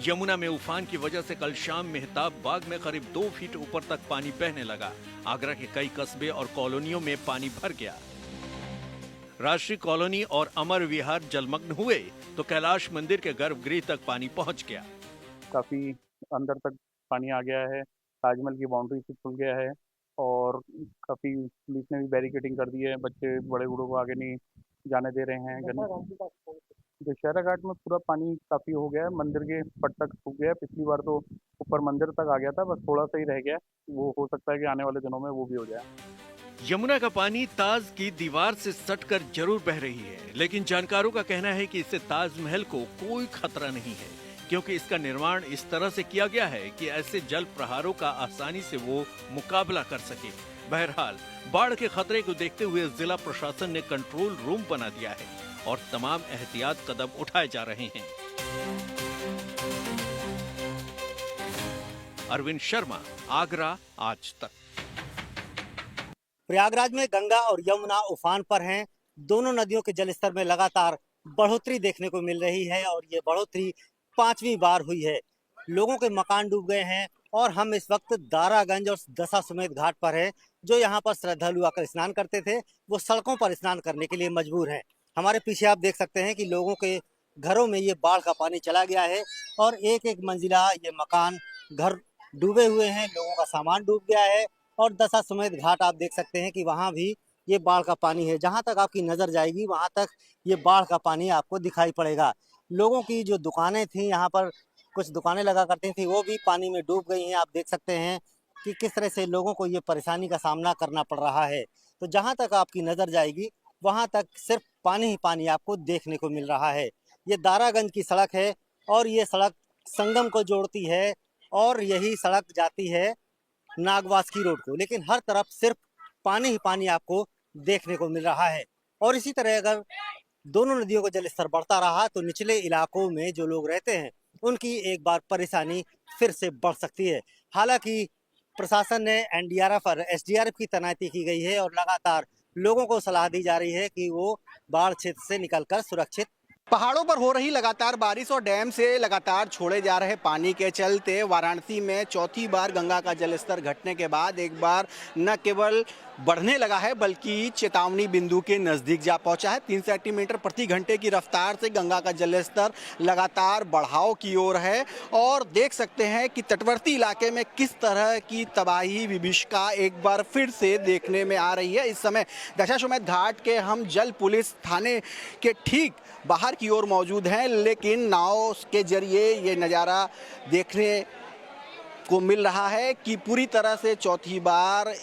यमुना में उफान की वजह से कल शाम मेहताब बाग में करीब 2 फीट ऊपर तक पानी बहने लगा। आगरा के कई कस्बे और कॉलोनियों में पानी भर गया। राष्ट्रीय कॉलोनी और अमर विहार जलमग्न हुए तो कैलाश मंदिर के गर्भगृह तक पानी पहुंच गया। काफी अंदर तक पानी आ गया है, ताजमहल की बाउंड्री से खुल गया है और काफी पुलिस ने भी बैरिकेडिंग कर दी है। बच्चे बड़े बूढ़ों को आगे नहीं जाने दे रहे हैं। दशहरा घाट में पूरा पानी काफी हो गया है, मंदिर के पट तक सूख गया है। पिछली बार तो ऊपर मंदिर तक आ गया था, बस थोड़ा सा ही रह गया। वो हो सकता है कि आने वाले दिनों में वो भी हो जाए। यमुना का पानी ताज की दीवार से सटकर जरूर बह रही है, लेकिन जानकारों का कहना है कि इससे ताजमहल को कोई खतरा नहीं है, क्योंकि इसका निर्माण इस तरह से किया गया है कि ऐसे जल प्रहारों का आसानी से वो मुकाबला कर सके। बहरहाल बाढ़ के खतरे को देखते हुए जिला प्रशासन ने कंट्रोल रूम बना दिया है और तमाम एहतियात कदम उठाए जा रहे हैं। अरविंद शर्मा, आगरा, आज तक। प्रयागराज में गंगा और यमुना उफान पर हैं। दोनों नदियों के जलस्तर में लगातार बढ़ोतरी देखने को मिल रही है और ये बढ़ोतरी 5वीं बार हुई है। लोगों के मकान डूब गए हैं और हम इस वक्त दारागंज और दशाश्वमेध घाट पर हैं। जो यहाँ पर श्रद्धालु आकर स्नान करते थे वो सड़कों पर स्नान करने के लिए मजबूर हैं। हमारे पीछे आप देख सकते हैं कि लोगों के घरों में ये बाढ़ का पानी चला गया है और एक एक मंजिला ये मकान घर डूबे हुए हैं। लोगों का सामान डूब गया है और दशाश्वमेध घाट आप देख सकते हैं कि वहाँ भी ये बाढ़ का पानी है। जहाँ तक आपकी नज़र जाएगी वहाँ तक ये बाढ़ का पानी आपको दिखाई पड़ेगा। लोगों की जो दुकानें थी, यहाँ पर कुछ दुकानें लगा करती थी, वो भी पानी में डूब गई हैं। आप देख सकते हैं कि किस तरह से लोगों को ये परेशानी का सामना करना पड़ रहा है। तो जहाँ तक आपकी नज़र जाएगी वहाँ तक सिर्फ पानी ही पानी आपको देखने को मिल रहा है। ये दारागंज की सड़क है और ये सड़क संगम को जोड़ती है और यही सड़क जाती है नागवास की रोड को, लेकिन हर तरफ सिर्फ पानी ही पानी आपको देखने को मिल रहा है। और इसी तरह अगर दोनों नदियों का जलस्तर बढ़ता रहा तो निचले इलाकों में जो लोग रहते हैं उनकी एक बार परेशानी फिर से बढ़ सकती है। हालांकि प्रशासन ने एनडीआरएफ और एसडीआरएफ की तैनाती की गई है और लगातार लोगों को सलाह दी जा रही है कि वो बाढ़ क्षेत्र से निकलकर सुरक्षित। पहाड़ों पर हो रही लगातार बारिश और डैम से लगातार छोड़े जा रहे पानी के चलते वाराणसी में चौथी बार गंगा का जलस्तर घटने के बाद एक बार न केवल बढ़ने लगा है बल्कि चेतावनी बिंदु के नज़दीक जा पहुंचा है। 3 सेंटीमीटर प्रति घंटे की रफ्तार से गंगा का जलस्तर लगातार बढ़ाव की ओर है और देख सकते हैं कि तटवर्ती इलाके में किस तरह की तबाही विभीषिका एक बार फिर से देखने में आ रही है। इस समय दशाश्वमेध घाट के हम जल पुलिस थाने के ठीक बाहर की ओर मौजूद हैं, लेकिन नाव के जरिए ये नज़ारा देखने को मिल रहा है कि पूरी तरह से चौथी बार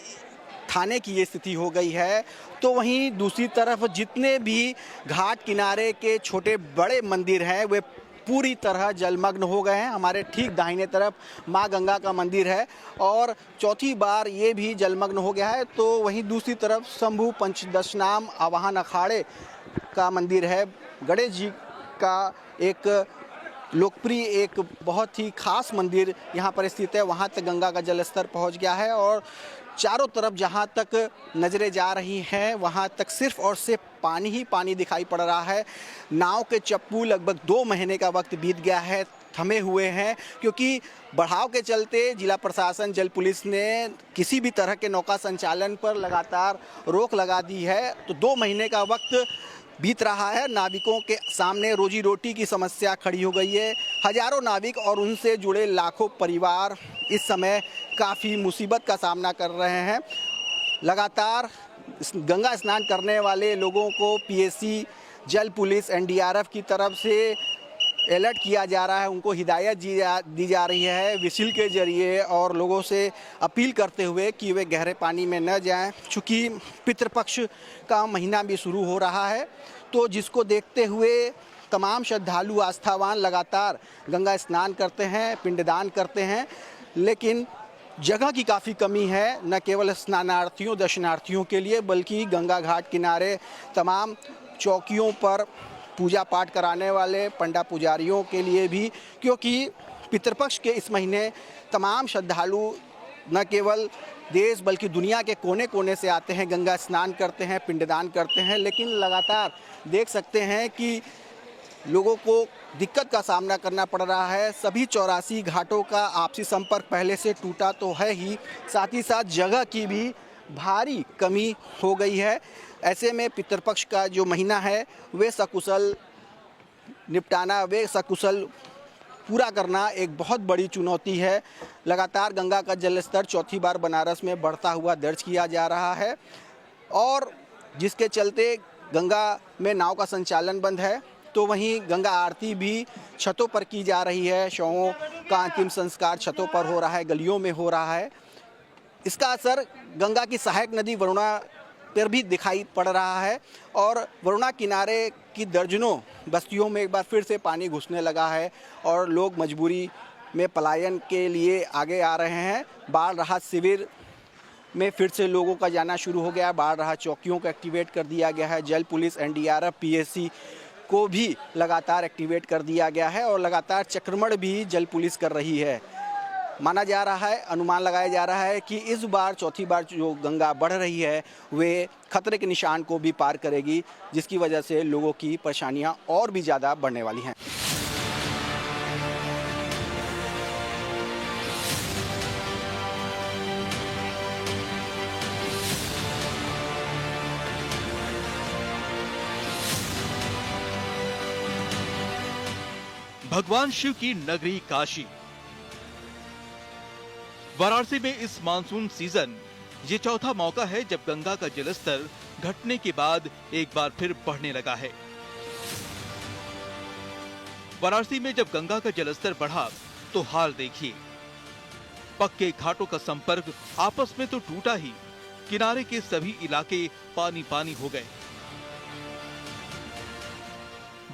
थाने की ये स्थिति हो गई है। तो वहीं दूसरी तरफ जितने भी घाट किनारे के छोटे बड़े मंदिर हैं वे पूरी तरह जलमग्न हो गए हैं। हमारे ठीक दाहिने तरफ माँ गंगा का मंदिर है और चौथी बार ये भी जलमग्न हो गया है। तो वहीं दूसरी तरफ शंभु पंचदशनाम आवाहन अखाड़े का मंदिर है। गणेश जी का एक लोकप्रिय एक बहुत ही खास मंदिर यहाँ पर स्थित है। वहाँ तक गंगा का जलस्तर पहुँच गया है और चारों तरफ जहाँ तक नज़रें जा रही हैं वहाँ तक सिर्फ और सिर्फ पानी ही पानी दिखाई पड़ रहा है। नाव के चप्पू लगभग 2 महीने का वक्त बीत गया है, थमे हुए हैं, क्योंकि बढ़ाव के चलते जिला प्रशासन जल पुलिस ने किसी भी तरह के नौका संचालन पर लगातार रोक लगा दी है। तो 2 महीने का वक्त बीत रहा है। नाविकों के सामने रोजी रोटी की समस्या खड़ी हो गई है। हजारों नाविक और उनसे जुड़े लाखों परिवार इस समय काफ़ी मुसीबत का सामना कर रहे हैं। लगातार गंगा स्नान करने वाले लोगों को पीएसी, जल पुलिस, एनडीआरएफ की तरफ से अलर्ट किया जा रहा है, उनको हिदायत दी जा रही है विसिल के जरिए और लोगों से अपील करते हुए कि वे गहरे पानी में न जाएं। चूँकि पितृपक्ष का महीना भी शुरू हो रहा है तो जिसको देखते हुए तमाम श्रद्धालु आस्थावान लगातार गंगा स्नान करते हैं, पिंडदान करते हैं, लेकिन जगह की काफ़ी कमी है, न केवल स्नानार्थियों दर्शनार्थियों के लिए बल्कि गंगा घाट किनारे तमाम चौकियों पर पूजा पाठ कराने वाले पंडा पुजारियों के लिए भी, क्योंकि पितृपक्ष के इस महीने तमाम श्रद्धालु न केवल देश बल्कि दुनिया के कोने कोने से आते हैं, गंगा स्नान करते हैं, पिंडदान करते हैं, लेकिन लगातार देख सकते हैं कि लोगों को दिक्कत का सामना करना पड़ रहा है। सभी 84 घाटों का आपसी संपर्क पहले से टूटा तो है ही, साथ ही साथ जगह की भी भारी कमी हो गई है। ऐसे में पितृपक्ष का जो महीना है वे सकुशल निपटाना, वे सकुशल पूरा करना एक बहुत बड़ी चुनौती है। लगातार गंगा का जलस्तर चौथी बार बनारस में बढ़ता हुआ दर्ज किया जा रहा है और जिसके चलते गंगा में नाव का संचालन बंद है। तो वहीं गंगा आरती भी छतों पर की जा रही है। शवों का अंतिम संस्कार छतों पर हो रहा है, गलियों में हो रहा है। इसका असर गंगा की सहायक नदी वरुणा पर भी दिखाई पड़ रहा है और वरुणा किनारे की दर्जनों बस्तियों में एक बार फिर से पानी घुसने लगा है और लोग मजबूरी में पलायन के लिए आगे आ रहे हैं। बाढ़ राहत शिविर में फिर से लोगों का जाना शुरू हो गया है। बाढ़ राहत चौकियों को एक्टिवेट कर दिया गया है। जल पुलिस, एनडीआरएफ, पीएसी को भी लगातार एक्टिवेट कर दिया गया है और लगातार चक्रमण भी जल पुलिस कर रही है। माना जा रहा है, अनुमान लगाया जा रहा है कि इस बार चौथी बार जो गंगा बढ़ रही है वे खतरे के निशान को भी पार करेगी, जिसकी वजह से लोगों की परेशानियां और भी ज़्यादा बढ़ने वाली हैं। भगवान शिव की नगरी काशी। वाराणसी में इस मानसून सीजन ये चौथा मौका है जब गंगा का जलस्तर घटने के बाद एक बार फिर बढ़ने लगा है। वाराणसी में जब गंगा का जलस्तर बढ़ा तो हाल देखिए। पक्के घाटों का संपर्क आपस में तो टूटा ही, किनारे के सभी इलाके पानी पानी हो गए।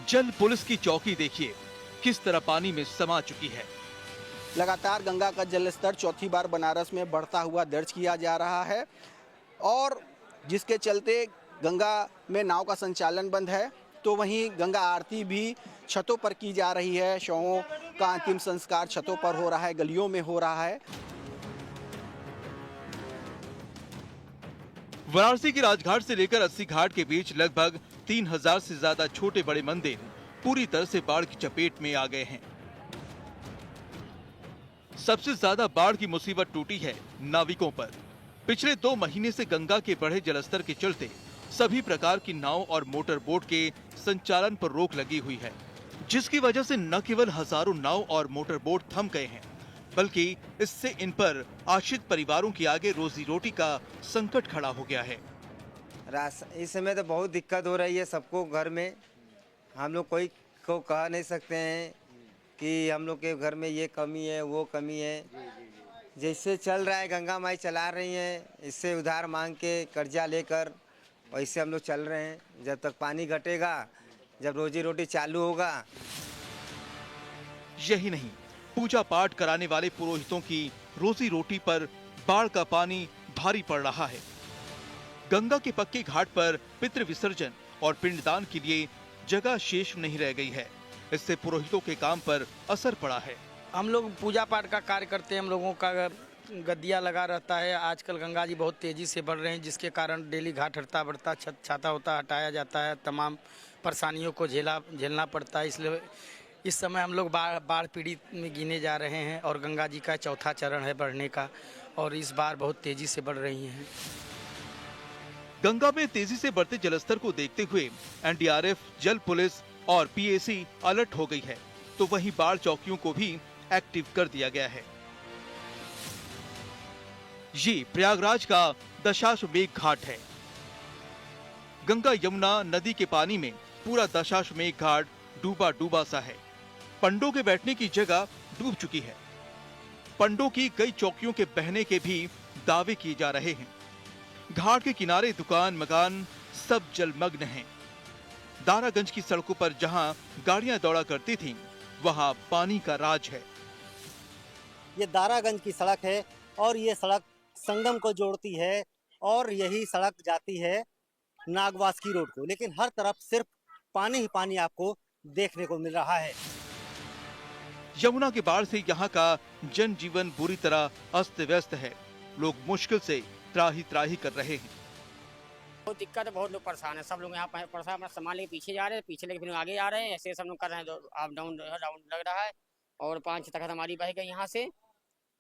जल पुलिस की चौकी देखिए किस तरह पानी में समा चुकी है। लगातार गंगा का जलस्तर चौथी बार बनारस में बढ़ता हुआ दर्ज किया जा रहा है और जिसके चलते गंगा में नाव का संचालन बंद है, तो वहीं गंगा आरती भी छतों पर की जा रही है। शवों का अंतिम संस्कार छतों पर हो रहा है, गलियों में हो रहा है। वाराणसी के राजघाट से लेकर 80 घाट के बीच लगभग 3000 से ज्यादा छोटे बड़े मंदिर पूरी तरह से बाढ़ की चपेट में आ गए हैं। सबसे ज्यादा बाढ़ की मुसीबत टूटी है नाविकों पर। पिछले 2 महीने से गंगा के बढ़े जलस्तर के चलते सभी प्रकार की नाव और मोटर बोट के संचालन पर रोक लगी हुई है, जिसकी वजह से न केवल हजारों नाव और मोटर बोट थम गए हैं, बल्कि इससे इन पर आश्रित परिवारों की आगे रोजी रोटी का संकट खड़ा हो गया है। इस समय तो बहुत दिक्कत हो रही है सबको घर में। हम लोग कोई को कह नहीं सकते हैं कि हम लोग के घर में ये कमी है वो कमी है। जैसे चल रहा है, गंगा माई चला रही हैं, इससे उधार मांग के कर्जा लेकर वैसे हम लोग चल रहे हैं। जब तक पानी घटेगा, जब रोजी रोटी चालू होगा। यही नहीं, पूजा पाठ कराने वाले पुरोहितों की रोजी रोटी पर बाढ़ का पानी भारी पड़ रहा है। गंगा के पक्के घाट पर पितृ विसर्जन और पिंडदान के लिए जगह शेष नहीं रह गई है। इससे पुरोहितों के काम पर असर पड़ा है। हम लोग पूजा पाठ का कार्य करते हैं, हम लोगों का गद्दिया लगा रहता है। आजकल गंगा जी बहुत तेजी से बढ़ रहे हैं, जिसके कारण डेली घाट हटता बढ़ता, छत छाता होता हटाया जाता है। तमाम परेशानियों को झेलना पड़ता है। इसलिए इस समय हम लोग बाढ़ पीड़ित में गिने जा रहे हैं और गंगा जी का चौथा चरण है बढ़ने का, और इस बार बहुत तेजी से बढ़ रही हैं। गंगा में तेजी से बढ़ते जलस्तर को देखते हुए एनडीआरएफ, जल पुलिस और पीएसी अलर्ट हो गई है, तो वहीं बाढ़ चौकियों को भी एक्टिव कर दिया गया है। ये प्रयागराज का दशाश्वमेध घाट है। गंगा यमुना नदी के पानी में पूरा दशाश्वमेध घाट डूबा डूबा सा है। पंडों के बैठने की जगह डूब चुकी है। पंडों की कई चौकियों के बहने के भी दावे किए जा रहे हैं। घाट के किनारे दुकान मकान सब जलमग्न हैं। दारागंज की सड़कों पर जहां गाड़ियां दौड़ा करती थीं, वहां पानी का राज है। ये दारागंज की सड़क है और ये सड़क संगम को जोड़ती है और यही सड़क जाती है नागवास की रोड को, लेकिन हर तरफ सिर्फ पानी ही पानी आपको देखने को मिल रहा है। यमुना के बाढ़ से यहाँ का जनजीवन बुरी तरह अस्त व्यस्त है। लोग मुश्किल से त्राही त्राही कर रहे हैं। बहुत दिक्कत है, बहुत लोग परेशान है। सब लोग यहाँ परेशान, अपना सामान लेके पीछे जा रहे हैं, पीछे लेके फिर आगे आ रहे हैं। ऐसे सब लोग कर रहे हैं, अप डाउन लग रहा है। और 5 तक हमारी बह गई यहाँ से,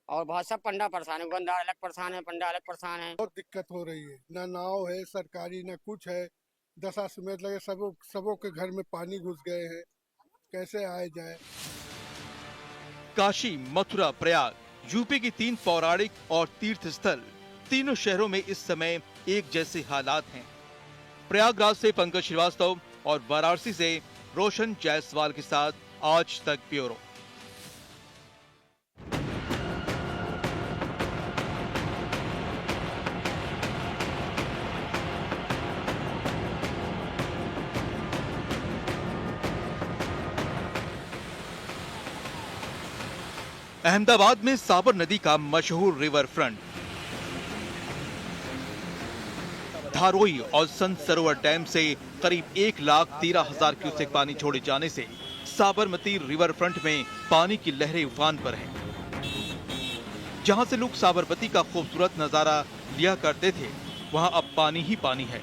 और बहुत सब पंडा परेशान है। दुकानदार अलग परेशान है, पंडा अलग परेशान है। बहुत दिक्कत हो रही है, ना नाव है सरकारी, ना कुछ है। दशाश्वमेध लगे, सबों के घर में पानी घुस गए हैं, कैसे आए जाए। काशी, मथुरा, प्रयाग यूपी की 3 पौराणिक और तीर्थ स्थल, तीनों शहरों में इस समय एक जैसे हालात हैं। प्रयागराज से पंकज श्रीवास्तव और वाराणसी से रोशन जायसवाल के साथ आज तक ब्यूरो। अहमदाबाद में साबर नदी का मशहूर रिवर फ्रंट, धारोई और संत सरोवर डैम से करीब 1,13,000 क्यूसेक पानी छोड़े जाने से साबरमती रिवर फ्रंट में पानी की लहरें उफान पर हैं। जहां से लोग साबरमती का खूबसूरत नजारा लिया करते थे, वहां अब पानी ही पानी है।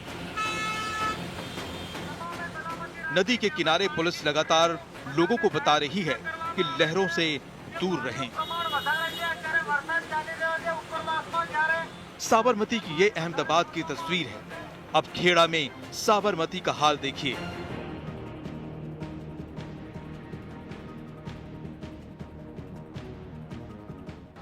नदी के किनारे पुलिस लगातार लोगों को बता रही है कि लहरों से दूर रहें। साबरमती की ये अहमदाबाद की तस्वीर है। अब खेड़ा में साबरमती का हाल देखिए।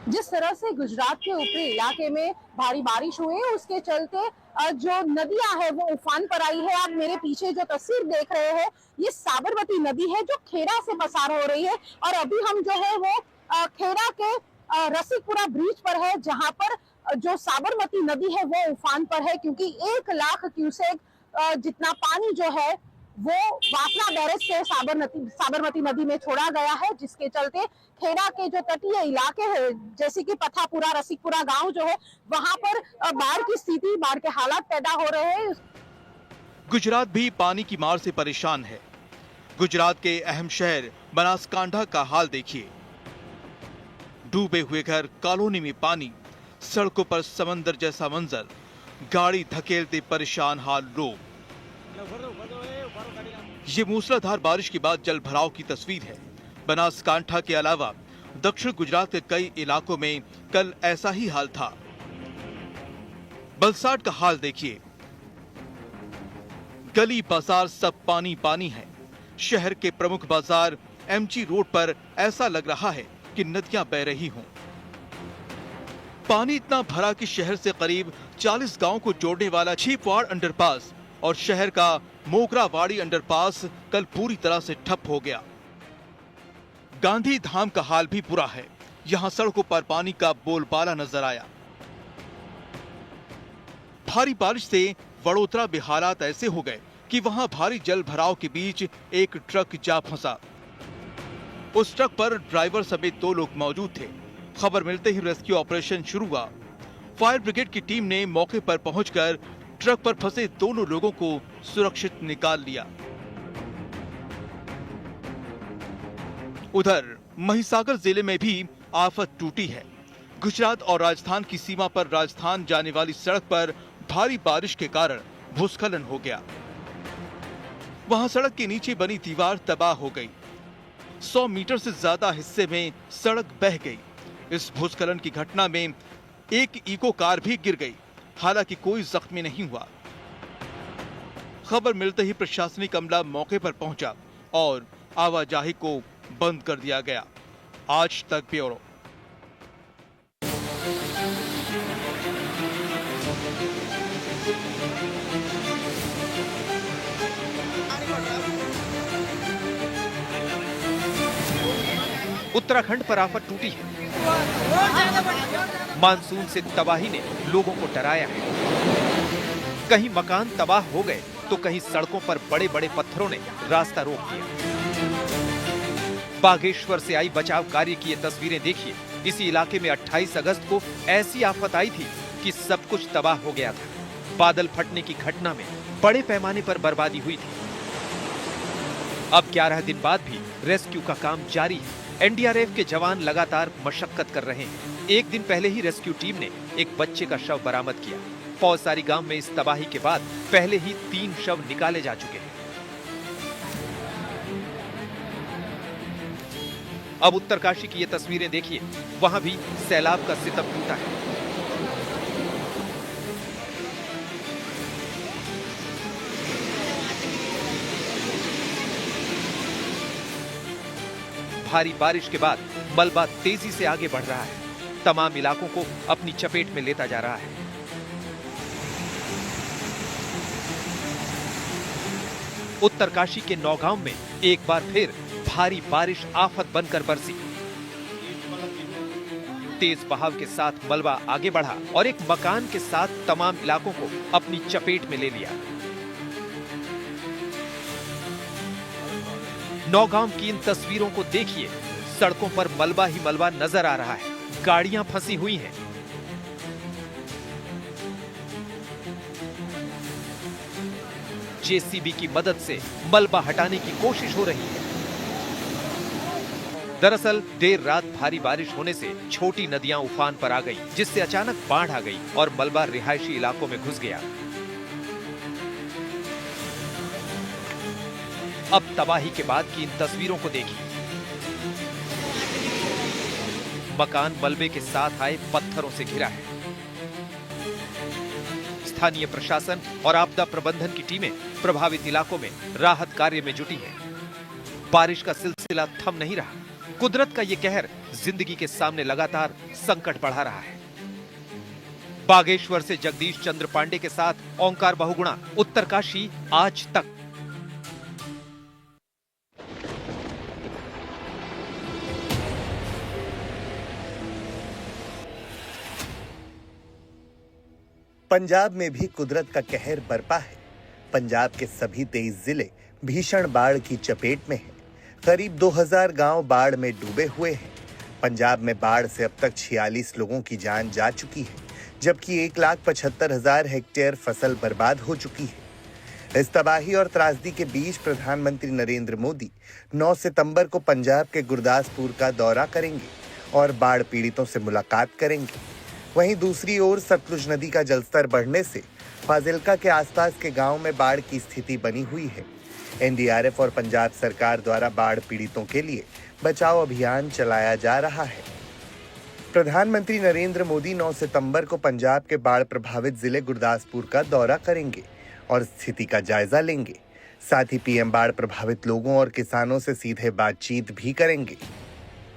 जिस तरह से गुजरात के ऊपरी इलाके में भारी बारिश हुई है, उसके चलते जो नदियां है वो उफान पर आई है। आप मेरे पीछे जो तस्वीर देख रहे हैं, ये साबरमती नदी है जो खेड़ा से पसार हो रही है। और अभी हम जो है वो खेड़ा के रसिकपुरा ब्रिज पर है, जहां पर जो साबरमती नदी है वो उफान पर है, क्योंकि 1 लाख क्यूसेक जितना पानी जो है वो वासना बैरेज से साबरमती नदी में छोड़ा गया है, जिसके चलते खेड़ा के जो तटीय इलाके हैं, जैसे कि पथापुरा, रसिकपुरा गांव जो है, वहां पर बाढ़ की स्थिति, बाढ़ के हालात पैदा हो रहे हैं। गुजरात भी पानी की मार से परेशान है। गुजरात के अहम शहर बनासकांठा का हाल देखिए। डूबे हुए घर, कॉलोनी में पानी, सड़कों पर समंदर जैसा मंजर, गाड़ी धकेलते परेशान हाल लोग। ये मूसलाधार बारिश के बाद जल भराव की तस्वीर है। बनासकांठा के अलावा दक्षिण गुजरात के कई इलाकों में कल ऐसा ही हाल था। बलसाड का हाल देखिए। गली बाजार सब पानी पानी है। शहर के प्रमुख बाजार एमजी रोड पर ऐसा लग रहा है कि नदियां बह रही हों। पानी इतना भरा कि शहर से करीब 40 गांव को जोड़ने वाला छिपवाड़ अंडरपास और शहर का मोगरावाड़ी अंडरपास कल पूरी तरह से ठप हो गया। गांधी धाम का हाल भी बुरा है। यहां सड़कों पर पानी का बोलबाला नजर आया। भारी बारिश से वडोदरा में हालात ऐसे हो गए कि वहां भारी जल भराव के बीच एक ट्रक जा फंसा। उस ट्रक पर ड्राइवर समेत 2 लोग मौजूद थे। खबर मिलते ही रेस्क्यू ऑपरेशन शुरू हुआ। फायर ब्रिगेड की टीम ने मौके पर पहुंचकर ट्रक पर फंसे दोनों लोगों को सुरक्षित निकाल लिया। उधर महिसागर जिले में भी आफत टूटी है। गुजरात और राजस्थान की सीमा पर राजस्थान जाने वाली सड़क पर भारी बारिश के कारण भूस्खलन हो गया। वहां सड़क के नीचे बनी दीवार तबाह हो गई। 100 मीटर से ज्यादा हिस्से में सड़क बह गई। इस भूस्खलन की घटना में एक इको कार भी गिर गई। हालांकि कोई जख्मी नहीं हुआ। खबर मिलते ही प्रशासनिक अमला मौके पर पहुंचा और आवाजाही को बंद कर दिया गया। आज तक ब्यूरो। उत्तराखंड पर आफत टूटी है। मानसून से तबाही ने लोगों को डराया है। कहीं मकान तबाह हो गए तो कहीं सड़कों पर बड़े बड़े पत्थरों ने रास्ता रोक दिया। बागेश्वर से आई बचाव कार्य की ये तस्वीरें देखिए। इसी इलाके में 28 अगस्त को ऐसी आफत आई थी कि सब कुछ तबाह हो गया था। बादल फटने की घटना में बड़े पैमाने पर बर्बादी हुई थी। अब 11 दिन बाद भी रेस्क्यू का काम जारी है। एनडीआरएफ के जवान लगातार मशक्कत कर रहे हैं। एक दिन पहले ही रेस्क्यू टीम ने एक बच्चे का शव बरामद किया। पौसारी गांव में इस तबाही के बाद पहले ही 3 शव निकाले जा चुके हैं। अब उत्तरकाशी की ये तस्वीरें देखिए। वहां भी सैलाब का सितम टूटा है। भारी बारिश के बाद मलबा तेजी से आगे बढ़ रहा है। तमाम इलाकों को अपनी चपेट में लेता जा रहा है। उत्तरकाशी के नौगांव में एक बार फिर भारी बारिश आफत बनकर बरसी। तेज बहाव के साथ मलबा आगे बढ़ा और एक मकान के साथ तमाम इलाकों को अपनी चपेट में ले लिया। नौगांव की इन तस्वीरों को देखिए। सड़कों पर मलबा ही मलबा नजर आ रहा है। गाड़ियां फंसी हुई हैं। जेसीबी की मदद से मलबा हटाने की कोशिश हो रही है। दरअसल देर रात भारी बारिश होने से छोटी नदियां उफान पर आ गई, जिससे अचानक बाढ़ आ गई और मलबा रिहायशी इलाकों में घुस गया। अब तबाही के बाद की इन तस्वीरों को देखिए। मकान मलबे के साथ आए पत्थरों से घिरा है। स्थानीय प्रशासन और आपदा प्रबंधन की टीमें प्रभावित इलाकों में राहत कार्य में जुटी हैं। बारिश का सिलसिला थम नहीं रहा। कुदरत का ये कहर जिंदगी के सामने लगातार संकट बढ़ा रहा है। बागेश्वर से जगदीश चंद्र पांडे के साथ ओंकार बहुगुणा, उत्तरकाशी आज तक। पंजाब में भी कुदरत का कहर बरपा है। पंजाब के सभी 23 जिले भीषण बाढ़ की चपेट में हैं। करीब 2000 गांव बाढ़ में डूबे हुए हैं। पंजाब में बाढ़ से अब तक 46 लोगों की जान जा चुकी है, जबकि 1,75,000 हेक्टेयर फसल बर्बाद हो चुकी है। इस तबाही और त्रासदी के बीच प्रधानमंत्री नरेंद्र मोदी 9 सितंबर को पंजाब के गुरदासपुर का दौरा करेंगे और बाढ़ पीड़ितों से मुलाकात करेंगे। वहीं दूसरी ओर सतलुज नदी का जलस्तर बढ़ने से फाजिल्का के आसपास के गांव में बाढ़ की स्थिति बनी हुई है। एनडीआरएफ और पंजाब सरकार द्वारा बाढ़ पीड़ितों के लिए बचाव अभियान चलाया जा रहा है। प्रधानमंत्री नरेंद्र मोदी 9 सितंबर को पंजाब के बाढ़ प्रभावित जिले गुरदासपुर का दौरा करेंगे और स्थिति का जायजा लेंगे। साथ ही पीएम बाढ़ प्रभावित लोगों और किसानों से सीधे बातचीत भी करेंगे।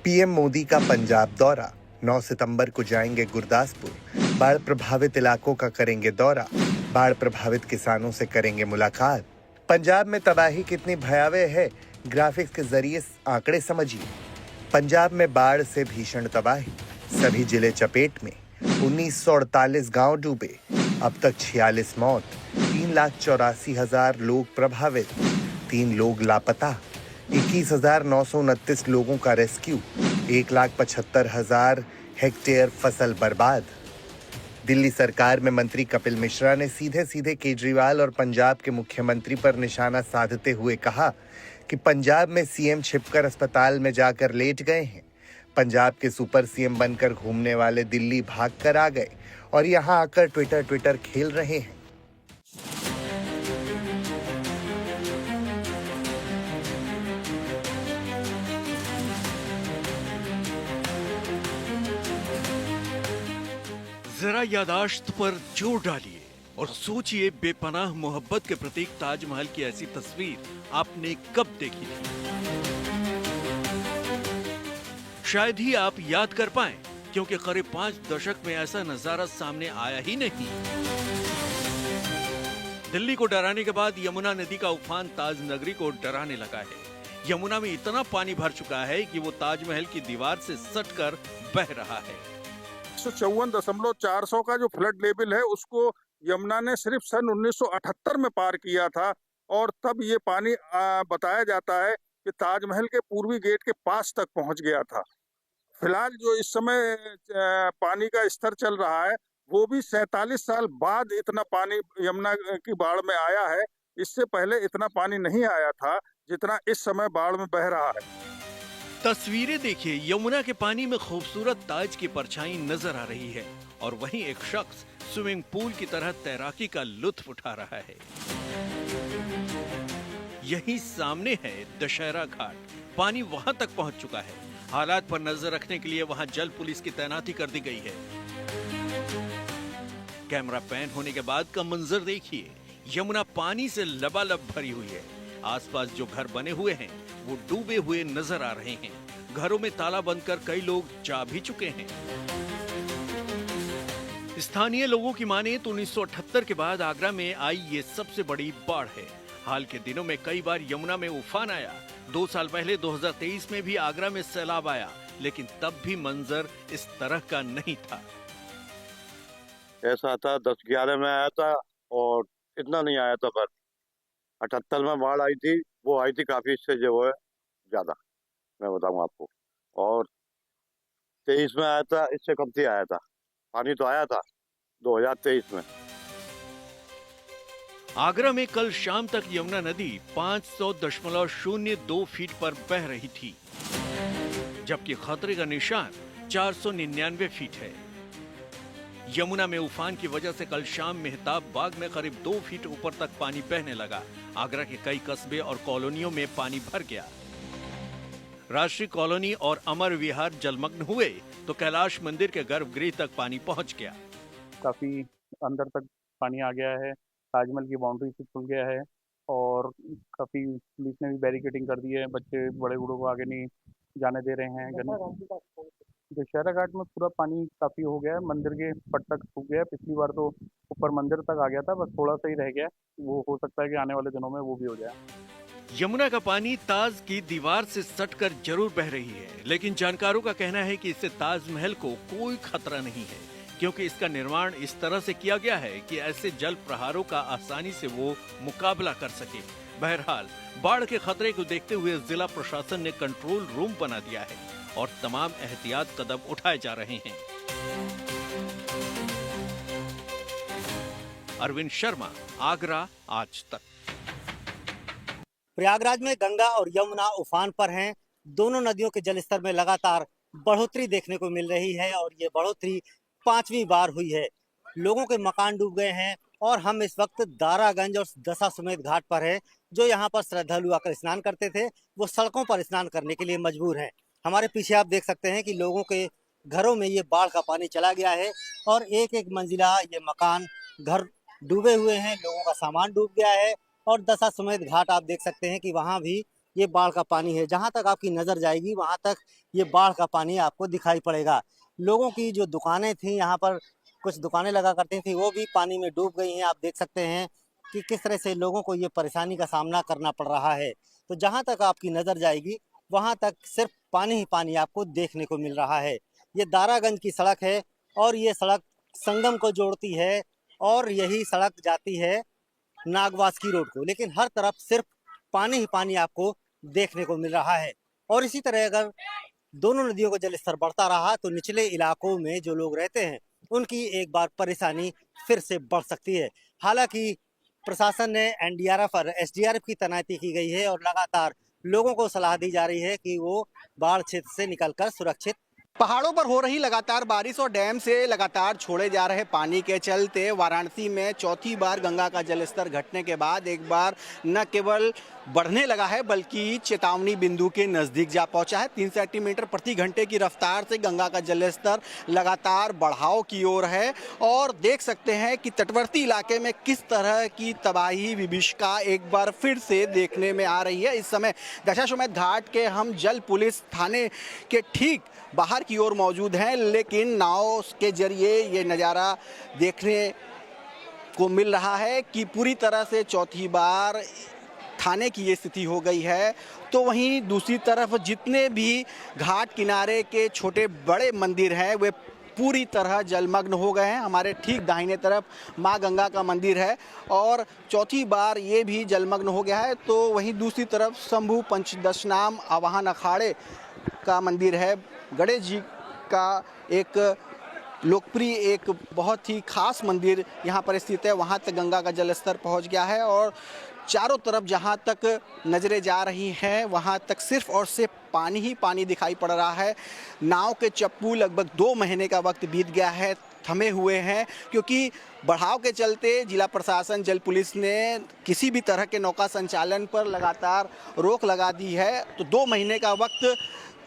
पीएम मोदी का पंजाब दौरा 9 सितंबर को जाएंगे गुरदासपुर, बाढ़ प्रभावित इलाकों का करेंगे दौरा, बाढ़ प्रभावित किसानों से करेंगे मुलाकात। पंजाब में तबाही कितनी भयावह है, ग्राफिक्स के जरिए आंकड़े समझिए। पंजाब में बाढ़ से भीषण तबाही, सभी जिले चपेट में, 1948 गांव डूबे, अब तक 46 मौत, 3,84,000 लोग प्रभावित, 3 लोग लापता, 21,929 लोगों का रेस्क्यू, 1,75,000 हेक्टेयर फसल बर्बाद। दिल्ली सरकार में मंत्री कपिल मिश्रा ने सीधे सीधे केजरीवाल और पंजाब के मुख्यमंत्री पर निशाना साधते हुए कहा कि पंजाब में सीएम छिपकर अस्पताल में जाकर लेट गए हैं। पंजाब के सुपर सीएम बनकर घूमने वाले दिल्ली भागकर आ गए और यहां आकर ट्विटर खेल रहे हैं। जरा यादाश्त पर जोर डालिए और सोचिए बेपनाह मोहब्बत के प्रतीक ताजमहल की ऐसी तस्वीर आपने कब देखी थी। शायद ही आप याद कर पाएं, क्योंकि करीब 5 दशक में ऐसा नजारा सामने आया ही नहीं। दिल्ली को डराने के बाद यमुना नदी का उफान ताज नगरी को डराने लगा है। यमुना में इतना पानी भर चुका है कि वो ताजमहल की दीवार से सटकर बह रहा है। 154.400 का जो फ्लड लेवल है उसको यमुना ने सिर्फ सन 1978 में पार किया था और तब ये पानी बताया जाता है कि ताजमहल के पूर्वी गेट के पास तक पहुंच गया था। फिलहाल जो इस समय पानी का स्तर चल रहा है वो भी 47 साल बाद इतना पानी यमुना की बाढ़ में आया है। इससे पहले इतना पानी नहीं आया था जितना इस समय बाढ़ में बह रहा है। तस्वीरें देखिए, यमुना के पानी में खूबसूरत ताज की परछाई नजर आ रही है और वहीं एक शख्स स्विमिंग पूल की तरह तैराकी का लुत्फ उठा रहा है। यही सामने है दशहरा घाट। पानी वहां तक पहुंच चुका है। हालात पर नजर रखने के लिए वहां जल पुलिस की तैनाती कर दी गई है। कैमरा पैन होने के बाद का मंजर देखिए। यमुना पानी से लबालब भरी हुई है। आसपास जो घर बने हुए हैं वो डूबे हुए नजर आ रहे हैं। घरों में ताला बंद कर कई लोग जा भी चुके हैं। स्थानीय लोगों की माने तो 1978 के बाद आगरा में आई ये सबसे बड़ी बाढ़ है। हाल के दिनों में कई बार यमुना में उफान आया। 2 साल पहले 2023 में भी आगरा में सैलाब आया, लेकिन तब भी मंजर इस तरह का नहीं था। ऐसा था 10-11 में आया था और इतना नहीं आया था। पर 78 में बाढ़ आई थी, वो आई थी काफी, इससे जो है ज्यादा मैं बताऊं आपको। और 23 में आया था, इससे कम से आया था। पानी तो आया था 2023 में। आगरा में कल शाम तक यमुना नदी 500.02 फीट पर बह रही थी। जबकि खतरे का निशान 499 फीट है। यमुना में उफान की वजह से कल शाम मेहताब बाग में करीब 2 फीट ऊपर तक पानी बहने लगा। आगरा के कई कस्बे और कॉलोनियों में पानी भर गया। राष्ट्रीय कॉलोनी और अमर विहार जलमग्न हुए तो कैलाश मंदिर के गर्भगृह तक पानी पहुंच गया। काफ़ी अंदर तक पानी आ गया है, ताजमहल की बाउंड्री से खुल गया है और काफ़ी पुलिस ने भी बैरिकेडिंग कर दी है। बच्चे बड़े बूढ़ों को आगे नहीं जाने दे रहे हैं। दशहरा घाट में पूरा पानी काफ़ी हो गया है, मंदिर के पट तक सूख गया है। पिछली बार तो ऊपर मंदिर तक आ गया था, बस थोड़ा सा ही रह गया। वो हो सकता है कि आने वाले दिनों में वो भी हो जाए। यमुना का पानी ताज की दीवार से सटकर जरूर बह रही है, लेकिन जानकारों का कहना है कि इससे ताजमहल को कोई खतरा नहीं है, क्योंकि इसका निर्माण इस तरह से किया गया है कि ऐसे जल प्रहारों का आसानी से वो मुकाबला कर सके। बहरहाल बाढ़ के खतरे को देखते हुए जिला प्रशासन ने कंट्रोल रूम बना दिया है और तमाम एहतियात कदम उठाए जा रहे हैं। अरविंद शर्मा, आगरा, आज तक। प्रयागराज में गंगा और यमुना उफान पर हैं। दोनों नदियों के जलस्तर में लगातार बढ़ोतरी देखने को मिल रही है और ये बढ़ोतरी 5वीं बार हुई है। लोगों के मकान डूब गए हैं और हम इस वक्त दारागंज और दशाश्वमेध घाट पर हैं। जो यहाँ पर श्रद्धालु आकर स्नान करते थे वो सड़कों पर स्नान करने के लिए मजबूर हैं। हमारे पीछे आप देख सकते हैं कि लोगों के घरों में ये बाढ़ का पानी चला गया है और एक एक मंजिला ये मकान घर डूबे हुए हैं। लोगों का सामान डूब गया है और दशाश्वमेध घाट आप देख सकते हैं कि वहाँ भी ये बाढ़ का पानी है। जहाँ तक आपकी नजर जाएगी वहाँ तक ये बाढ़ का पानी आपको दिखाई पड़ेगा। लोगों की जो दुकानें थी, यहाँ पर कुछ दुकानें लगा करती थी, वो भी पानी में डूब गई हैं। आप देख सकते हैं कि किस तरह से लोगों को ये परेशानी का सामना करना पड़ रहा है। तो जहाँ तक आपकी नजर जाएगी वहाँ तक सिर्फ पानी ही पानी आपको देखने को मिल रहा है। ये दारागंज की सड़क है और ये सड़क संगम को जोड़ती है और यही सड़क जाती है नागवासकी रोड को, लेकिन हर तरफ सिर्फ पानी ही पानी आपको देखने को मिल रहा है। और इसी तरह अगर दोनों नदियों का जलस्तर बढ़ता रहा तो निचले इलाकों में जो लोग रहते हैं उनकी एक बार परेशानी फिर से बढ़ सकती है। हालांकि प्रशासन ने एनडीआरएफ और एसडीआरएफ की तैनाती की गई है और लगातार लोगों को सलाह दी जा रही है कि वो बाढ़ क्षेत्र से निकलकर सुरक्षित। पहाड़ों पर हो रही लगातार बारिश और डैम से लगातार छोड़े जा रहे पानी के चलते वाराणसी में चौथी बार गंगा का जलस्तर घटने के बाद एक बार न केवल बढ़ने लगा है बल्कि चेतावनी बिंदु के नजदीक जा पहुंचा है। 3 सेंटीमीटर प्रति घंटे की रफ्तार से गंगा का जलस्तर लगातार बढ़ाव की ओर है और देख सकते हैं कि तटवर्ती इलाके में किस तरह की तबाही विभीषिका एक बार फिर से देखने में आ रही है। इस समय दशाश्वमेध घाट के हम जल पुलिस थाने के ठीक बाहर की ओर मौजूद हैं, लेकिन नाव के जरिए ये नज़ारा देखने को मिल रहा है कि पूरी तरह से चौथी बार थाने की ये स्थिति हो गई है। तो वहीं दूसरी तरफ जितने भी घाट किनारे के छोटे बड़े मंदिर हैं वे पूरी तरह जलमग्न हो गए हैं। हमारे ठीक दाहिने तरफ माँ गंगा का मंदिर है और चौथी बार ये भी जलमग्न हो गया है। तो वहीं दूसरी तरफ शंभु पंचदशनाम आवाहन अखाड़े का मंदिर है। गणेश जी का एक लोकप्रिय एक बहुत ही खास मंदिर यहाँ पर स्थित है। वहाँ तक गंगा का जलस्तर पहुँच गया है और चारों तरफ जहाँ तक नजरें जा रही हैं वहाँ तक सिर्फ और सिर्फ पानी ही पानी दिखाई पड़ रहा है। नाव के चप्पू लगभग 2 महीने का वक्त बीत गया है, थमे हुए हैं, क्योंकि बढ़ाव के चलते जिला प्रशासन जल पुलिस ने किसी भी तरह के नौका संचालन पर लगातार रोक लगा दी है। तो 2 महीने का वक्त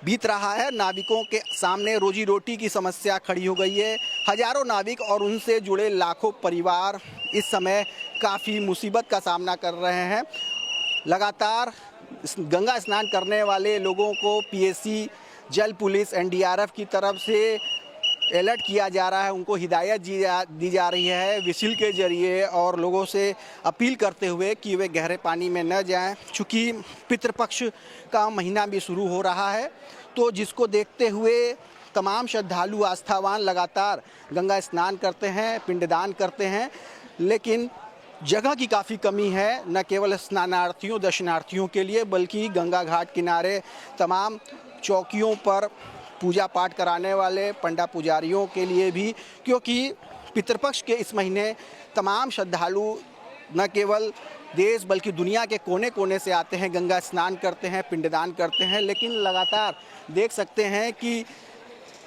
बीत रहा है। नाविकों के सामने रोजी रोटी की समस्या खड़ी हो गई है। हजारों नाविक और उनसे जुड़े लाखों परिवार इस समय काफ़ी मुसीबत का सामना कर रहे हैं। लगातार गंगा स्नान करने वाले लोगों को पीएसी, जल पुलिस, एनडीआरएफ की तरफ से अलर्ट किया जा रहा है, उनको हिदायत दी जा रही है विसिल के जरिए और लोगों से अपील करते हुए कि वे गहरे पानी में न जाएं। चूँकि पितृपक्ष का महीना भी शुरू हो रहा है तो जिसको देखते हुए तमाम श्रद्धालु आस्थावान लगातार गंगा स्नान करते हैं, पिंडदान करते हैं, लेकिन जगह की काफ़ी कमी है, न केवल स्नानार्थियों दर्शनार्थियों के लिए बल्कि गंगा घाट किनारे तमाम चौकियों पर पूजा पाठ कराने वाले पंडा पुजारियों के लिए भी, क्योंकि पितृपक्ष के इस महीने तमाम श्रद्धालु न केवल देश बल्कि दुनिया के कोने कोने से आते हैं, गंगा स्नान करते हैं, पिंडदान करते हैं, लेकिन लगातार देख सकते हैं कि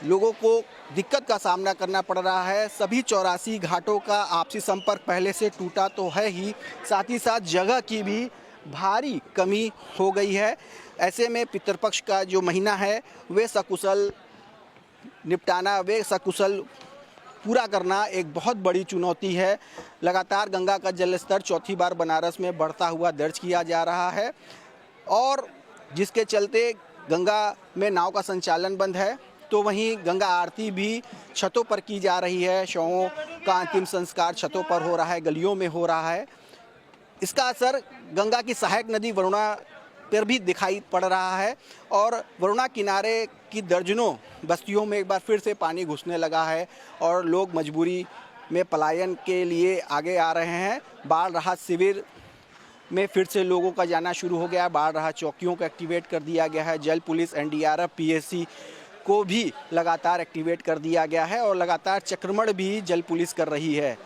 लोगों को दिक्कत का सामना करना पड़ रहा है। सभी 84 घाटों का आपसी संपर्क पहले से टूटा तो है ही, साथ ही साथ जगह की भी भारी कमी हो गई है। ऐसे में पितृपक्ष का जो महीना है वे सकुशल निपटाना, वे सकुशल पूरा करना एक बहुत बड़ी चुनौती है। लगातार गंगा का जलस्तर चौथी बार बनारस में बढ़ता हुआ दर्ज किया जा रहा है और जिसके चलते गंगा में नाव का संचालन बंद है, तो वहीं गंगा आरती भी छतों पर की जा रही है। शवों का अंतिम संस्कार छतों पर हो रहा है, गलियों में हो रहा है। इसका असर गंगा की सहायक नदी वरुणा पर भी दिखाई पड़ रहा है और वरुणा किनारे की दर्जनों बस्तियों में एक बार फिर से पानी घुसने लगा है और लोग मजबूरी में पलायन के लिए आगे आ रहे हैं। बाढ़ राहत शिविर में फिर से लोगों का जाना शुरू हो गया है। बाढ़ राहत चौकियों को एक्टिवेट कर दिया गया है। जल पुलिस, एनडीआरएफ, पीएसी को भी लगातार एक्टिवेट कर दिया गया है और लगातार चक्रमण भी जल पुलिस कर रही है।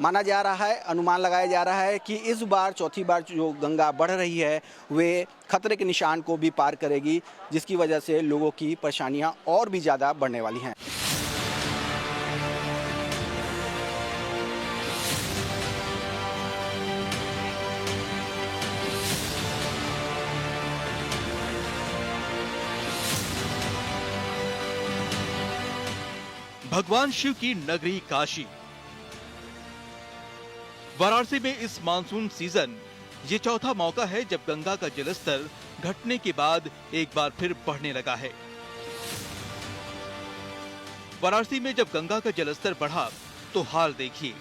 माना जा रहा है, अनुमान लगाया जा रहा है कि इस बार चौथी बार जो गंगा बढ़ रही है वे खतरे के निशान को भी पार करेगी, जिसकी वजह से लोगों की परेशानियां और भी ज़्यादा बढ़ने वाली हैं। भगवान शिव की नगरी काशी। वाराणसी में इस मानसून सीजन ये चौथा मौका है जब गंगा का जलस्तर घटने के बाद एक बार फिर बढ़ने लगा है। वाराणसी में जब गंगा का जलस्तर बढ़ा तो हाल देखिए।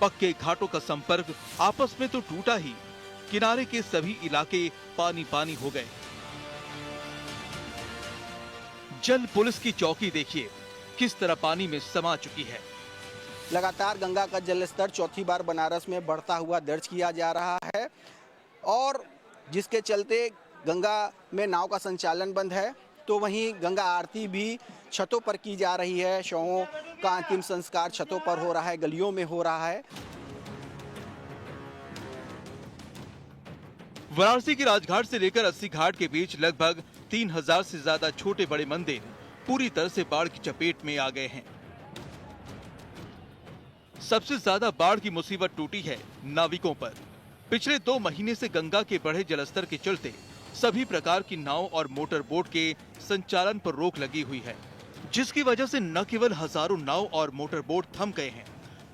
पक्के घाटों का संपर्क आपस में तो टूटा ही, किनारे के सभी इलाके पानी पानी हो गए। जल पुलिस की चौकी देखिए किस तरह पानी में समा चुकी है। लगातार गंगा का जलस्तर चौथी बार बनारस में बढ़ता हुआ दर्ज किया जा रहा है और जिसके चलते गंगा में नाव का संचालन बंद है, तो वहीं गंगा आरती भी छतों पर की जा रही है। शवों का अंतिम संस्कार छतों पर हो रहा है, गलियों में हो रहा है। वाराणसी के राजघाट से लेकर 80 घाट के बीच लगभग 3000 से ज्यादा छोटे बड़े मंदिर पूरी तरह से बाढ़ की चपेट में आ गए हैं। सबसे ज्यादा बाढ़ की मुसीबत टूटी है नाविकों पर। पिछले 2 महीने से गंगा के बढ़े जलस्तर के चलते सभी प्रकार की नाव और मोटर बोट के संचालन पर रोक लगी हुई है, जिसकी वजह से न केवल हजारों नाव और मोटर बोट थम गए हैं,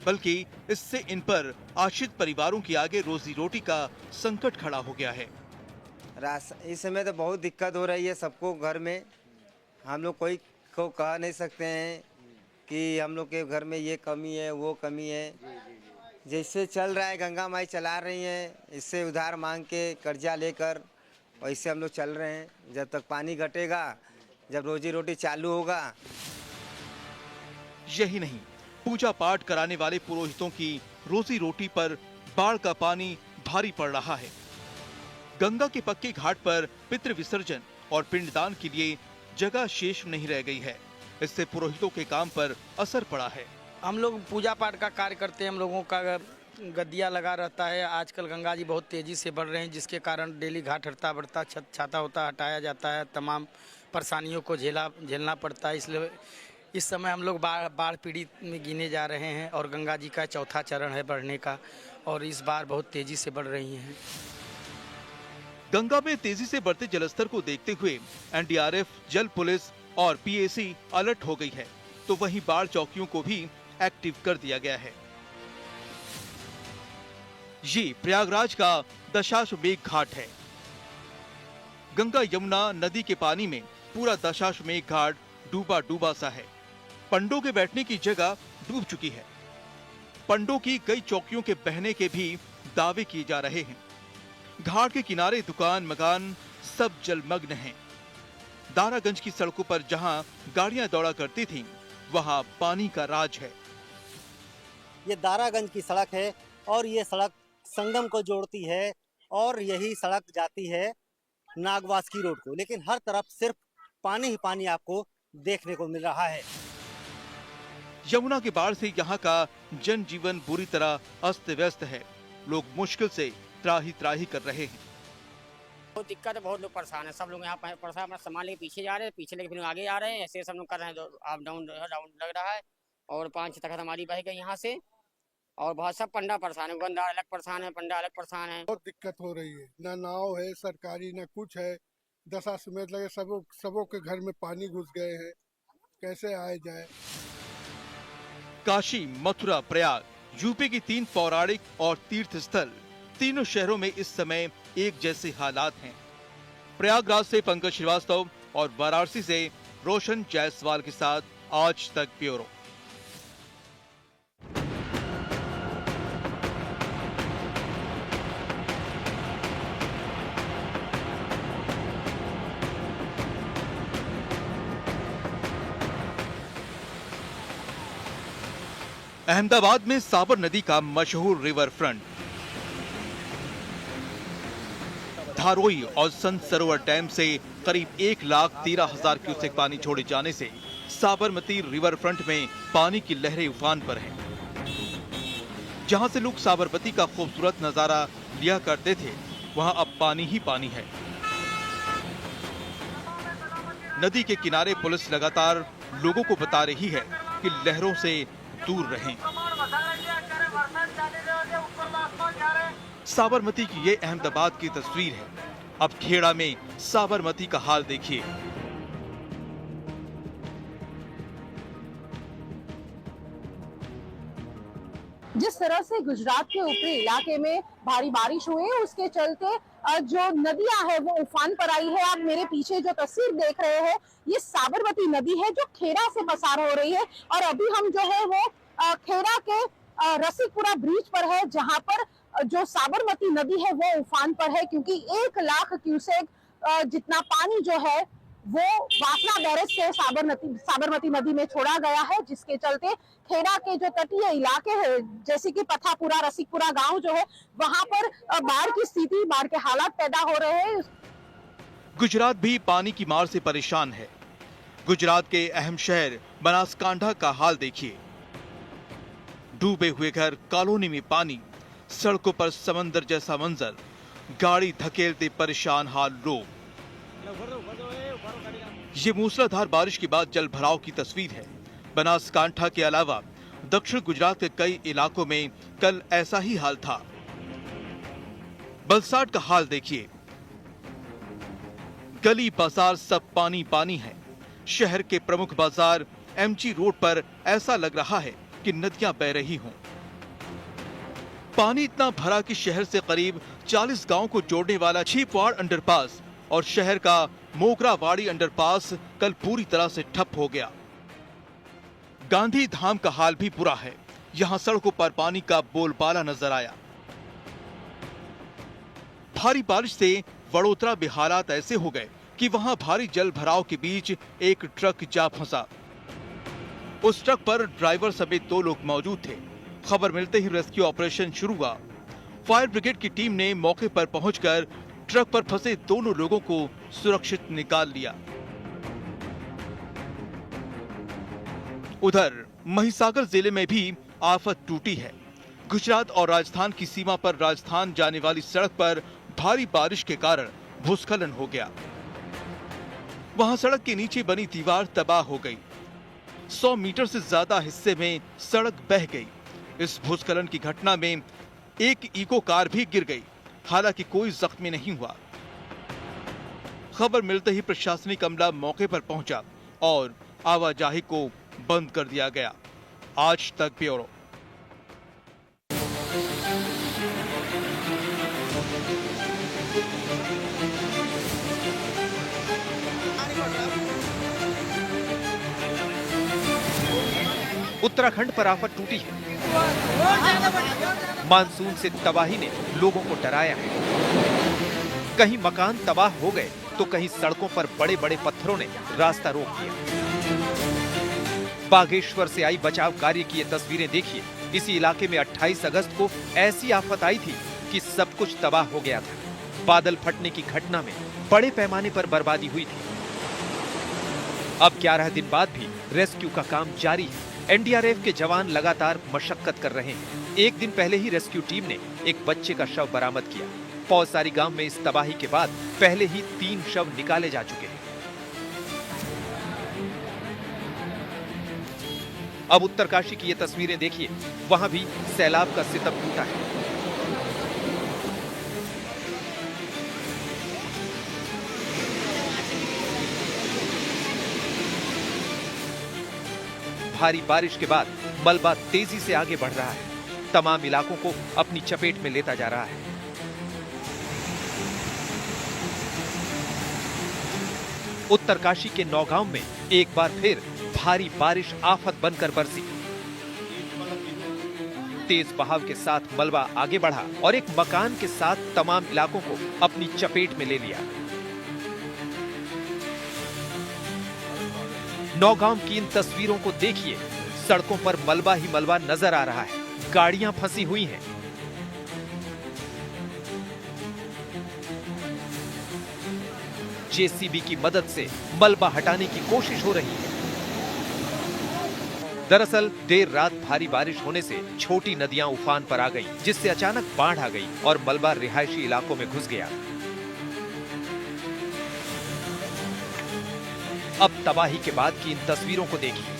बल्कि इससे इन पर आश्रित परिवारों की आगे रोजी रोटी का संकट खड़ा हो गया है। इस समय तो बहुत दिक्कत हो रही है सबको घर में। हम लोग कोई को कह नहीं सकते हैं कि हम लोग के घर में ये कमी है, वो कमी है। जैसे चल रहा है, गंगा माई चला रही हैं, इससे उधार मांग के कर्जा लेकर वैसे हम लोग चल रहे हैं। जब तक पानी घटेगा, जब रोजी रोटी चालू होगा। यही नहीं, पूजा पाठ कराने वाले पुरोहितों की रोजी रोटी पर बाढ़ का पानी भारी पड़ रहा है। गंगा के पक्के घाट पर पितृ विसर्जन और पिंडदान के लिए जगह शेष नहीं रह गई है। इससे पुरोहितों के काम पर असर पड़ा है। हम लोग पूजा पाठ का कार्य करते हैं, हम लोगों का गद्दिया लगा रहता है। आजकल गंगा जी बहुत तेजी से बढ़ रहे हैं, जिसके कारण डेली घाट हटता बढ़ता, छत छाता होता हटाया जाता है। तमाम परेशानियों को झेलना पड़ता है। इसलिए इस समय हम लोग बाढ़ पीड़ित में गिने जा रहे हैं और गंगा जी का चौथा चरण है बढ़ने का, और इस बार बहुत तेजी से बढ़ रही हैं। गंगा में तेजी से बढ़ते जलस्तर को देखते हुए एनडीआरएफ, जल पुलिस और पीएसी अलर्ट हो गई है, तो वहीं बाढ़ चौकियों को भी एक्टिव कर दिया गया है। ये प्रयागराज का दशाश्वमेध घाट है। गंगा यमुना नदी के पानी में पूरा दशाश्वमेध घाट डूबा डूबा सा है। पंडों के बैठने की जगह डूब चुकी है। पंडों की कई चौकियों के बहने के भी दावे किए जा रहे हैं। घाट के किनारे दुकान मकान सब जलमग्न हैं। दारागंज की सड़कों पर जहां गाड़ियां दौड़ा करती थीं, वहां पानी का राज है। ये दारागंज की सड़क है और ये सड़क संगम को जोड़ती है और यही सड़क जाती है नागवास की रोड को, लेकिन हर तरफ सिर्फ पानी ही पानी आपको देखने को मिल रहा है। यमुना के बाढ़ से यहाँ का जनजीवन बुरी तरह अस्त व्यस्त है। लोग मुश्किल से त्राही त्राही कर रहे हैं। बहुत दिक्कत है, बहुत लोग परेशान है। सब लोग यहाँ परेशान, अपना सामान लेके पीछे जा रहे हैं, पीछे लेके फिर आगे आ रहे हैं। ऐसे सब लोग कर रहे हैं, अप डाउन लग रहा है। और 5-6 तखत हमारी बह गई यहाँ से। और बहुत सब पंडा परेशान है, दुकानदार अलग परेशान है, पंडा अलग परेशान है। बहुत दिक्कत हो रही है, ना नाव है सरकारी, ना कुछ है। 10 मिनट लगे, सबों के घर में पानी घुस गए हैं, कैसे आए जाए। काशी, मथुरा, प्रयाग, यूपी की 3 पौराणिक और तीर्थ स्थल, तीनों शहरों में इस समय एक जैसे हालात हैं। प्रयागराज से पंकज श्रीवास्तव और वाराणसी से रोशन जायसवाल के साथ आज तक ब्यूरो। अहमदाबाद में साबर नदी का मशहूर रिवर फ्रंट, धारोई और संत सरोवर डैम से करीब 1,13,000 क्यूसेक पानी छोड़े जाने से साबरमती रिवर फ्रंट में पानी की लहरें उफान पर हैं। जहां से लोग साबरमती का खूबसूरत नजारा लिया करते थे, वहां अब पानी ही पानी है। नदी के किनारे पुलिस लगातार लोगों को बता रही है कि लहरों से दूर रहें। साबरमती की ये अहमदाबाद की तस्वीर है। अब खेड़ा में साबरमती का हाल देखिए। जिस तरह से गुजरात के ऊपरी इलाके में भारी बारिश हुई, उसके चलते जो नदियां है वो उफान पर आई है। आप मेरे पीछे जो तस्वीर देख रहे हैं, ये साबरमती नदी है जो खेड़ा से पसार हो रही है। और अभी हम जो है वो खेड़ा के रसिकपुरा ब्रिज पर है, जहां पर जो साबरमती नदी है वो उफान पर है, क्योंकि 1 लाख क्यूसेक जितना पानी जो है वो वासना बैरेज से साबरमती नदी में छोड़ा गया है, जिसके चलते खेड़ा के जो तटीय इलाके हैं, जैसे कि पथापुरा, रसिकपुरा गांव जो है, वहां पर बाढ़ की स्थिति, बाढ़ के हालात पैदा हो रहे हैं। गुजरात भी पानी की मार से परेशान है। गुजरात के अहम शहर बनासकांठा का हाल देखिए। डूबे हुए घर, कॉलोनी में पानी, सड़कों पर समंदर जैसा मंजर, गाड़ी धकेलते परेशान हाल लोग। ये मूसलाधार बारिश के बाद जल भराव की तस्वीर है। बनासकांठा के अलावा दक्षिण गुजरात के कई इलाकों में कल ऐसा ही हाल था। बलसाड का हाल देखिए। गली बाजार सब पानी पानी है। शहर के प्रमुख बाजार एमजी रोड पर ऐसा लग रहा है कि नदियां बह रही हों। पानी इतना भरा कि शहर से करीब 40 गांव को जोड़ने वाला छिपवाड़ अंडरपास और शहर का मोगरावाड़ी अंडरपास कल पूरी तरह से ठप हो गया। गांधी धाम का हाल भी बुरा है। यहां सड़कों पर पानी का बोलबाला नजर आया। भारी बारिश से वडोदरा में हालात ऐसे हो गए कि वहां भारी जल भराव के बीच एक ट्रक जा फंसा। उस ट्रक पर ड्राइवर समेत 2 लोग मौजूद थे। खबर मिलते ही रेस्क्यू ऑपरेशन शुरू हुआ। फायर ब्रिगेड की टीम ने मौके पर पहुंचकर ट्रक पर फंसे दोनों लोगों को सुरक्षित निकाल लिया। उधर महिसागर जिले में भी आफत टूटी है। गुजरात और राजस्थान की सीमा पर राजस्थान जाने वाली सड़क पर भारी बारिश के कारण भूस्खलन हो गया। वहां सड़क के नीचे बनी दीवार तबाह हो गई। 100 मीटर से ज्यादा हिस्से में सड़क बह गई। इस भूस्खलन की घटना में एक इको कार भी गिर गई। हालांकि कोई जख्मी नहीं हुआ। खबर मिलते ही प्रशासनिक अमला मौके पर पहुंचा और आवाजाही को बंद कर दिया गया। आज तक ब्यूरो। उत्तराखंड पर आफत टूटी है। मानसून से तबाही ने लोगों को डराया है। कहीं मकान तबाह हो गए तो कहीं सड़कों पर बड़े बड़े पत्थरों ने रास्ता रोक दिया। बागेश्वर से आई बचाव कार्य की ये तस्वीरें देखिए। इसी इलाके में 28 अगस्त को ऐसी आफत आई थी कि सब कुछ तबाह हो गया था। बादल फटने की घटना में बड़े पैमाने पर बर्बादी हुई थी। अब 11 दिन बाद भी रेस्क्यू का काम जारी है। एनडीआरएफ के जवान लगातार मशक्कत कर रहे हैं। एक दिन पहले ही रेस्क्यू टीम ने एक बच्चे का शव बरामद किया। पौसारी गांव में इस तबाही के बाद पहले ही 3 शव निकाले जा चुके हैं। अब उत्तरकाशी की ये तस्वीरें देखिए, वहां भी सैलाब का सितम टूटा है। भारी बारिश के बाद मलबा तेजी से आगे बढ़ रहा है, तमाम इलाकों को अपनी चपेट में लेता जा रहा है। उत्तरकाशी के नौगांव में एक बार फिर भारी बारिश आफत बनकर बरसी। तेज बहाव के साथ मलबा आगे बढ़ा और एक मकान के साथ तमाम इलाकों को अपनी चपेट में ले लिया। नौगांव की इन तस्वीरों को देखिए, सड़कों पर मलबा ही मलबा नजर आ रहा है, गाड़ियां फंसी हुई हैं। जेसीबी की मदद से मलबा हटाने की कोशिश हो रही है। दरअसल देर रात भारी बारिश होने से छोटी नदियां उफान पर आ गईं, जिससे अचानक बाढ़ आ गई और मलबा रिहायशी इलाकों में घुस गया। अब तबाही के बाद की इन तस्वीरों को देखिए,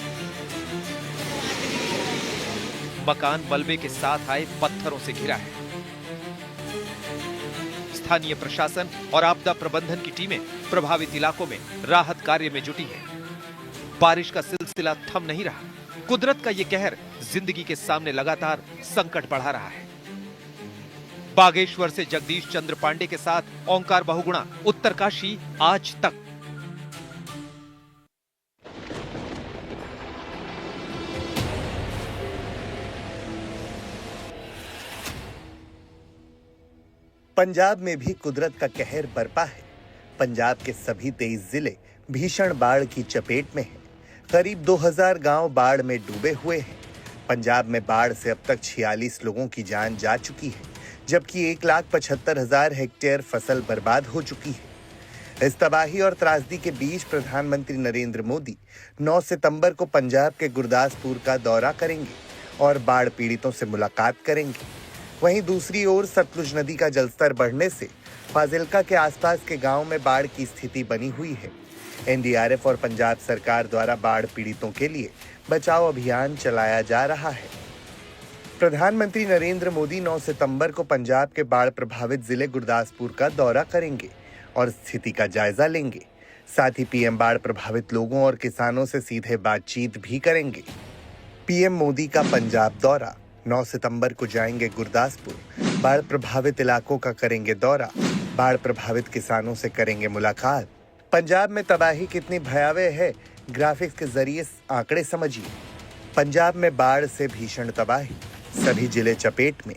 मकान मलबे के साथ आए पत्थरों से घिरा है। स्थानीय प्रशासन और आपदा प्रबंधन की टीमें प्रभावित इलाकों में राहत कार्य में जुटी है। बारिश का सिलसिला थम नहीं रहा। कुदरत का ये कहर जिंदगी के सामने लगातार संकट बढ़ा रहा है। बागेश्वर से जगदीश चंद्र पांडे के साथ ओंकार बहुगुणा, उत्तरकाशी आज तक। पंजाब में भी कुदरत का कहर बरपा है। पंजाब के सभी 23 जिले भीषण बाढ़ की चपेट में हैं। करीब 2000 गांव बाढ़ में डूबे हुए हैं। पंजाब में बाढ़ से अब तक 46 लोगों की जान जा चुकी है, जबकि 1,75,000 हेक्टेयर फसल बर्बाद हो चुकी है। इस तबाही और त्रासदी के बीच प्रधानमंत्री नरेंद्र मोदी 9 सितंबर को पंजाब के गुरदासपुर का दौरा करेंगे और बाढ़ पीड़ितों से मुलाकात करेंगे। वहीं दूसरी ओर सतलुज नदी का जलस्तर बढ़ने से फाजिल्का के आसपास के गांव में बाढ़ की स्थिति बनी हुई है। एनडीआरएफ और पंजाब सरकार द्वारा बाढ़ पीड़ितों के लिए बचाव अभियान चलाया जा रहा है। प्रधानमंत्री नरेंद्र मोदी 9 सितंबर को पंजाब के बाढ़ प्रभावित जिले गुरदासपुर का दौरा करेंगे और स्थिति का जायजा लेंगे। साथ ही पीएम बाढ़ प्रभावित लोगों और किसानों से सीधे बातचीत भी करेंगे। पीएम मोदी का पंजाब दौरा, 9 सितंबर को जाएंगे गुरदासपुर, बाढ़ प्रभावित इलाकों का करेंगे दौरा, बाढ़ प्रभावित किसानों से करेंगे मुलाकात। पंजाब में तबाही कितनी भयावह है, ग्राफिक्स के जरिए आंकड़े समझिए। पंजाब में बाढ़ से भीषण तबाही, सभी जिले चपेट में,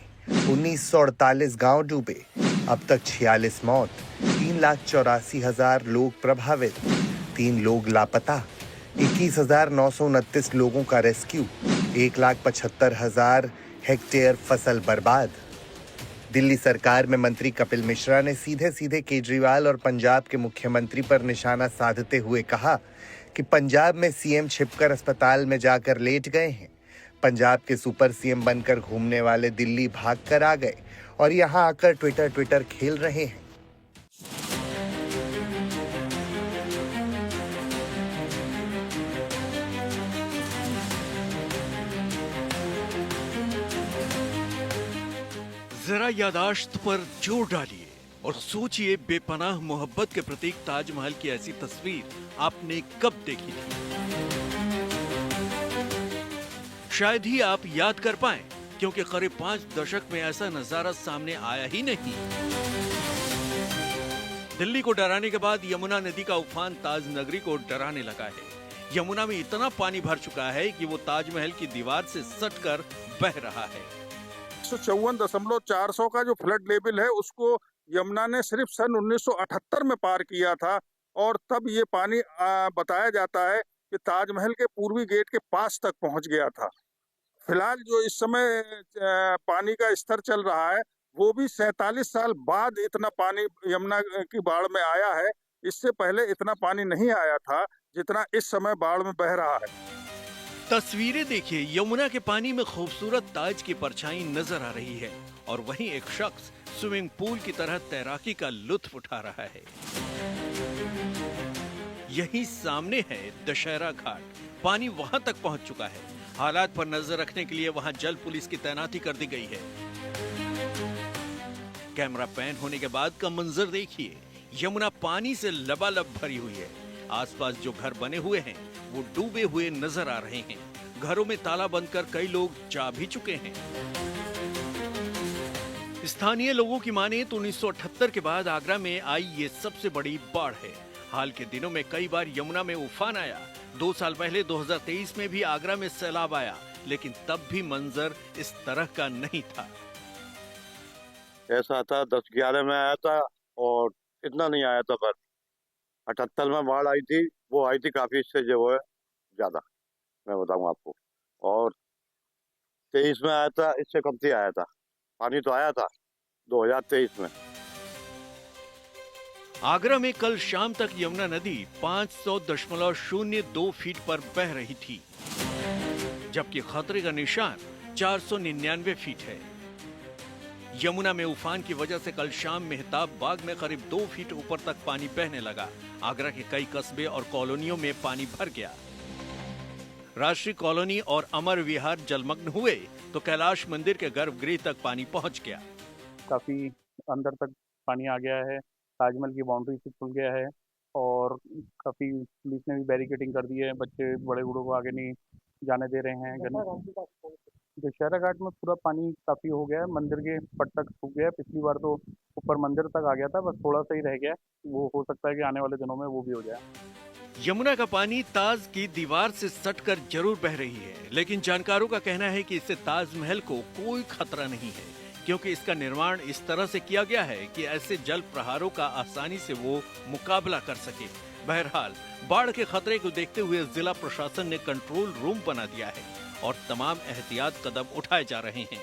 1948 गांव डूबे, अब तक 46 मौत, 3,84,000 लोग प्रभावित, 3 लोग लापता, 21,929 लोगों का रेस्क्यू, 1,75,000 हेक्टेयर फसल बर्बाद। दिल्ली सरकार में मंत्री कपिल मिश्रा ने सीधे सीधे केजरीवाल और पंजाब के मुख्यमंत्री पर निशाना साधते हुए कहा कि पंजाब में सीएम छिपकर अस्पताल में जाकर लेट गए हैं। पंजाब के सुपर सीएम बनकर घूमने वाले दिल्ली भागकर आ गए और यहां आकर ट्विटर खेल रहे हैं। जरा यादाश्त पर जोर डालिए और सोचिए, बेपनाह मोहब्बत के प्रतीक ताजमहल की ऐसी तस्वीर आपने कब देखी थी? शायद ही आप याद कर पाएं, क्योंकि करीब 5 दशक में ऐसा नजारा सामने आया ही नहीं। दिल्ली को डराने के बाद यमुना नदी का उफान ताज नगरी को डराने लगा है। यमुना में इतना पानी भर चुका है कि वो ताजमहल की दीवार से सटकर बह रहा है। 154.400 का जो फ्लड लेवल है उसको यमुना ने सिर्फ सन 1978 में पार किया था, और तब ये पानी बताया जाता है कि ताजमहल के पूर्वी गेट के पास तक पहुंच गया था। फिलहाल जो इस समय पानी का स्तर चल रहा है वो भी 47 साल बाद इतना पानी यमुना की बाढ़ में आया है। इससे पहले इतना पानी नहीं आया था जितना इस समय बाढ़ में बह रहा है। तस्वीरें देखिए, यमुना के पानी में खूबसूरत ताज की परछाई नजर आ रही है और वहीं एक शख्स स्विमिंग पूल की तरह तैराकी का लुत्फ उठा रहा है। यहीं सामने है दशहरा घाट। पानी वहां तक पहुंच चुका है। हालात पर नजर रखने के लिए वहां जल पुलिस की तैनाती कर दी गई है। कैमरा पैन होने के बाद का मंजर देखिए। यमुना पानी से लबालब भरी हुई है। आसपास जो घर बने हुए हैं वो डूबे हुए नजर आ रहे हैं। घरों में ताला बंद कर कई लोग जा भी चुके हैं। स्थानीय लोगों की माने तो 1978 के बाद आगरा में आई ये सबसे बड़ी बाढ़ है। हाल के दिनों में कई बार यमुना में उफान आया। 2 साल पहले 2023 में भी आगरा में सैलाब आया, लेकिन तब भी मंजर इस तरह का नहीं था। ऐसा था 10-11 में आया था और इतना नहीं आया था, पर 78 में बाढ़ आई थी, वो आई थी काफी, इससे जो है ज्यादा मैं बताऊं आपको। और 23 में आया था, इससे कम से आया था। पानी तो आया था 2023 में। आगरा में कल शाम तक यमुना नदी 500.02 फीट पर बह रही थी, जबकि खतरे का निशान 499 फीट है। यमुना में उफान की वजह से कल शाम मेहताब बाग में करीब 2 फीट ऊपर तक पानी बहने लगा। आगरा के कई कस्बे और कॉलोनियों में पानी भर गया। राष्ट्रीय कॉलोनी और अमर विहार जलमग्न हुए तो कैलाश मंदिर के गर्भगृह तक पानी पहुंच गया। काफी अंदर तक पानी आ गया है। ताजमहल की बाउंड्री से खुल गया है और काफी पुलिस ने भी बैरिकेडिंग कर दी है। बच्चे बड़े बूढ़ों को आगे नहीं जाने दे रहे हैं। दशहरा घाट में पूरा पानी काफी हो गया है। मंदिर के पट तक सूख गया है। पिछली बार तो ऊपर मंदिर तक आ गया था, बस थोड़ा सा ही रह गया। वो हो सकता है कि आने वाले दिनों में वो भी हो जाए। यमुना का पानी ताज की दीवार से सटकर जरूर बह रही है, लेकिन जानकारों का कहना है कि इससे ताजमहल को कोई खतरा नहीं है, क्योंकि इसका निर्माण इस तरह से किया गया है कि ऐसे जल प्रहारों का आसानी से वो मुकाबला कर सके। बहरहाल बाढ़ के खतरे को देखते हुए जिला प्रशासन ने कंट्रोल रूम बना दिया है और तमाम एहतियात कदम उठाए जा रहे हैं।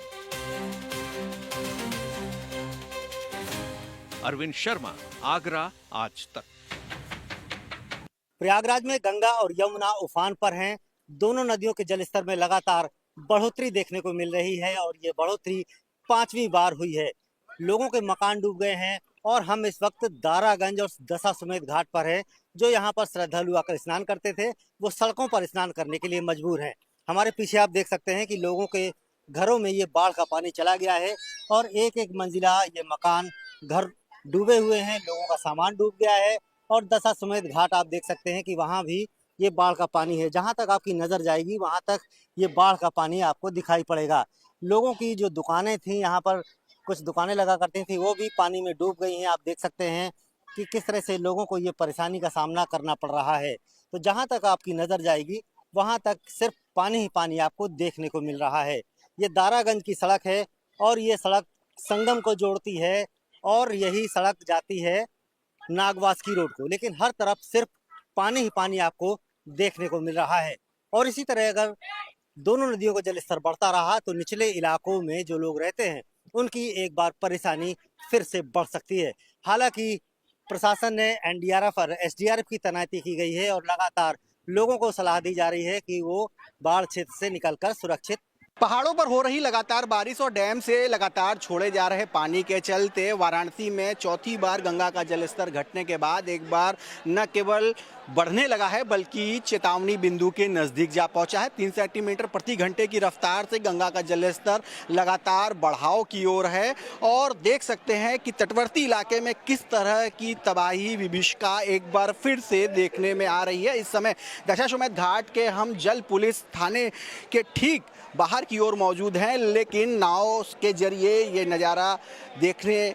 अरविंद शर्मा, आगरा, आज तक। प्रयागराज में गंगा और यमुना उफान पर हैं। दोनों नदियों के जलस्तर में लगातार बढ़ोतरी देखने को मिल रही है और ये बढ़ोतरी 5वीं बार हुई है। लोगों के मकान डूब गए हैं और हम इस वक्त दारागंज और दशाश्वमेध घाट पर हैं। जो यहाँ पर श्रद्धालु आकर स्नान करते थे वो सड़कों पर स्नान करने के लिए मजबूर हैं। हमारे पीछे आप देख सकते हैं कि लोगों के घरों में ये बाढ़ का पानी चला गया है और एक एक मंजिला ये मकान घर डूबे हुए हैं। लोगों का सामान डूब गया है और दशाश्वमेध घाट आप देख सकते हैं कि वहाँ भी ये बाढ़ का पानी है। जहाँ तक आपकी नज़र जाएगी वहाँ तक ये बाढ़ का पानी आपको दिखाई पड़ेगा। लोगों की जो दुकानें थी, यहाँ पर कुछ दुकानें लगा करती थी, वो भी पानी में डूब गई हैं। आप देख सकते हैं कि किस तरह से लोगों को ये परेशानी का सामना करना पड़ रहा है। तो जहाँ तक आपकी नज़र जाएगी वहाँ तक सिर्फ पानी ही पानी आपको देखने को मिल रहा है। ये दारागंज की सड़क है और ये सड़क संगम को जोड़ती है और यही सड़क जाती है नागवासकी रोड को, लेकिन हर तरफ सिर्फ पानी ही पानी आपको देखने को मिल रहा है। और इसी तरह अगर दोनों नदियों का जलस्तर बढ़ता रहा तो निचले इलाकों में जो लोग रहते हैं उनकी एक बार परेशानी फिर से बढ़ सकती है। हालांकि प्रशासन ने एनडीआरएफ और एसडीआरएफ की तैनाती की गई है और लगातार लोगों को सलाह दी जा रही है कि वो बाढ़ क्षेत्र से निकलकर सुरक्षित। पहाड़ों पर हो रही लगातार बारिश और डैम से लगातार छोड़े जा रहे पानी के चलते वाराणसी में चौथी बार गंगा का जलस्तर घटने के बाद एक बार न केवल बढ़ने लगा है बल्कि चेतावनी बिंदु के नजदीक जा पहुंचा है। 3 सेंटीमीटर प्रति घंटे की रफ्तार से गंगा का जलस्तर लगातार बढ़ाव की ओर है और देख सकते हैं कि तटवर्ती इलाके में किस तरह की तबाही विभीषिका एक बार फिर से देखने में आ रही है। इस समय दशाश्वमेध घाट के हम जल पुलिस थाने के ठीक बाहर की ओर मौजूद हैं, लेकिन नाव के जरिए ये नज़ारा देखने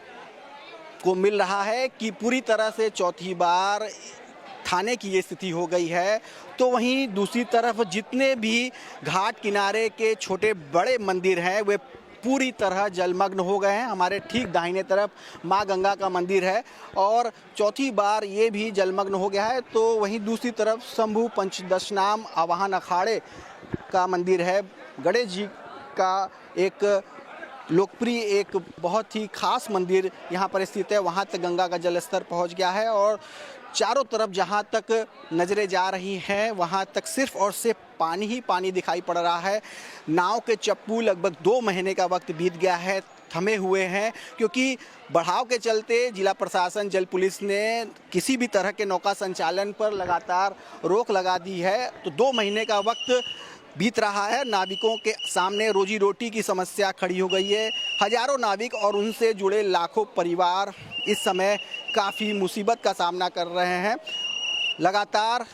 को मिल रहा है कि पूरी तरह से चौथी बार थाने की ये स्थिति हो गई है। तो वहीं दूसरी तरफ जितने भी घाट किनारे के छोटे बड़े मंदिर हैं वे पूरी तरह जलमग्न हो गए हैं। हमारे ठीक दाहिने तरफ माँ गंगा का मंदिर है और चौथी बार ये भी जलमग्न हो गया है। तो वहीं दूसरी तरफ शंभु पंचदशनाम आवाहन अखाड़े का मंदिर है। गणेश जी का एक लोकप्रिय एक बहुत ही खास मंदिर यहाँ पर स्थित है, वहाँ तक गंगा का जलस्तर पहुँच गया है और चारों तरफ जहां तक नजरें जा रही हैं वहां तक सिर्फ और सिर्फ पानी ही पानी दिखाई पड़ रहा है। नाव के चप्पू लगभग 2 महीने का वक्त बीत गया है, थमे हुए हैं, क्योंकि बढ़ाव के चलते जिला प्रशासन, जल पुलिस ने किसी भी तरह के नौका संचालन पर लगातार रोक लगा दी है। तो 2 महीने का वक्त बीत रहा है। नाविकों के सामने रोजी रोटी की समस्या खड़ी हो गई है। हजारों नाविक और उनसे जुड़े लाखों परिवार इस समय काफ़ी मुसीबत का सामना कर रहे हैं। लगातार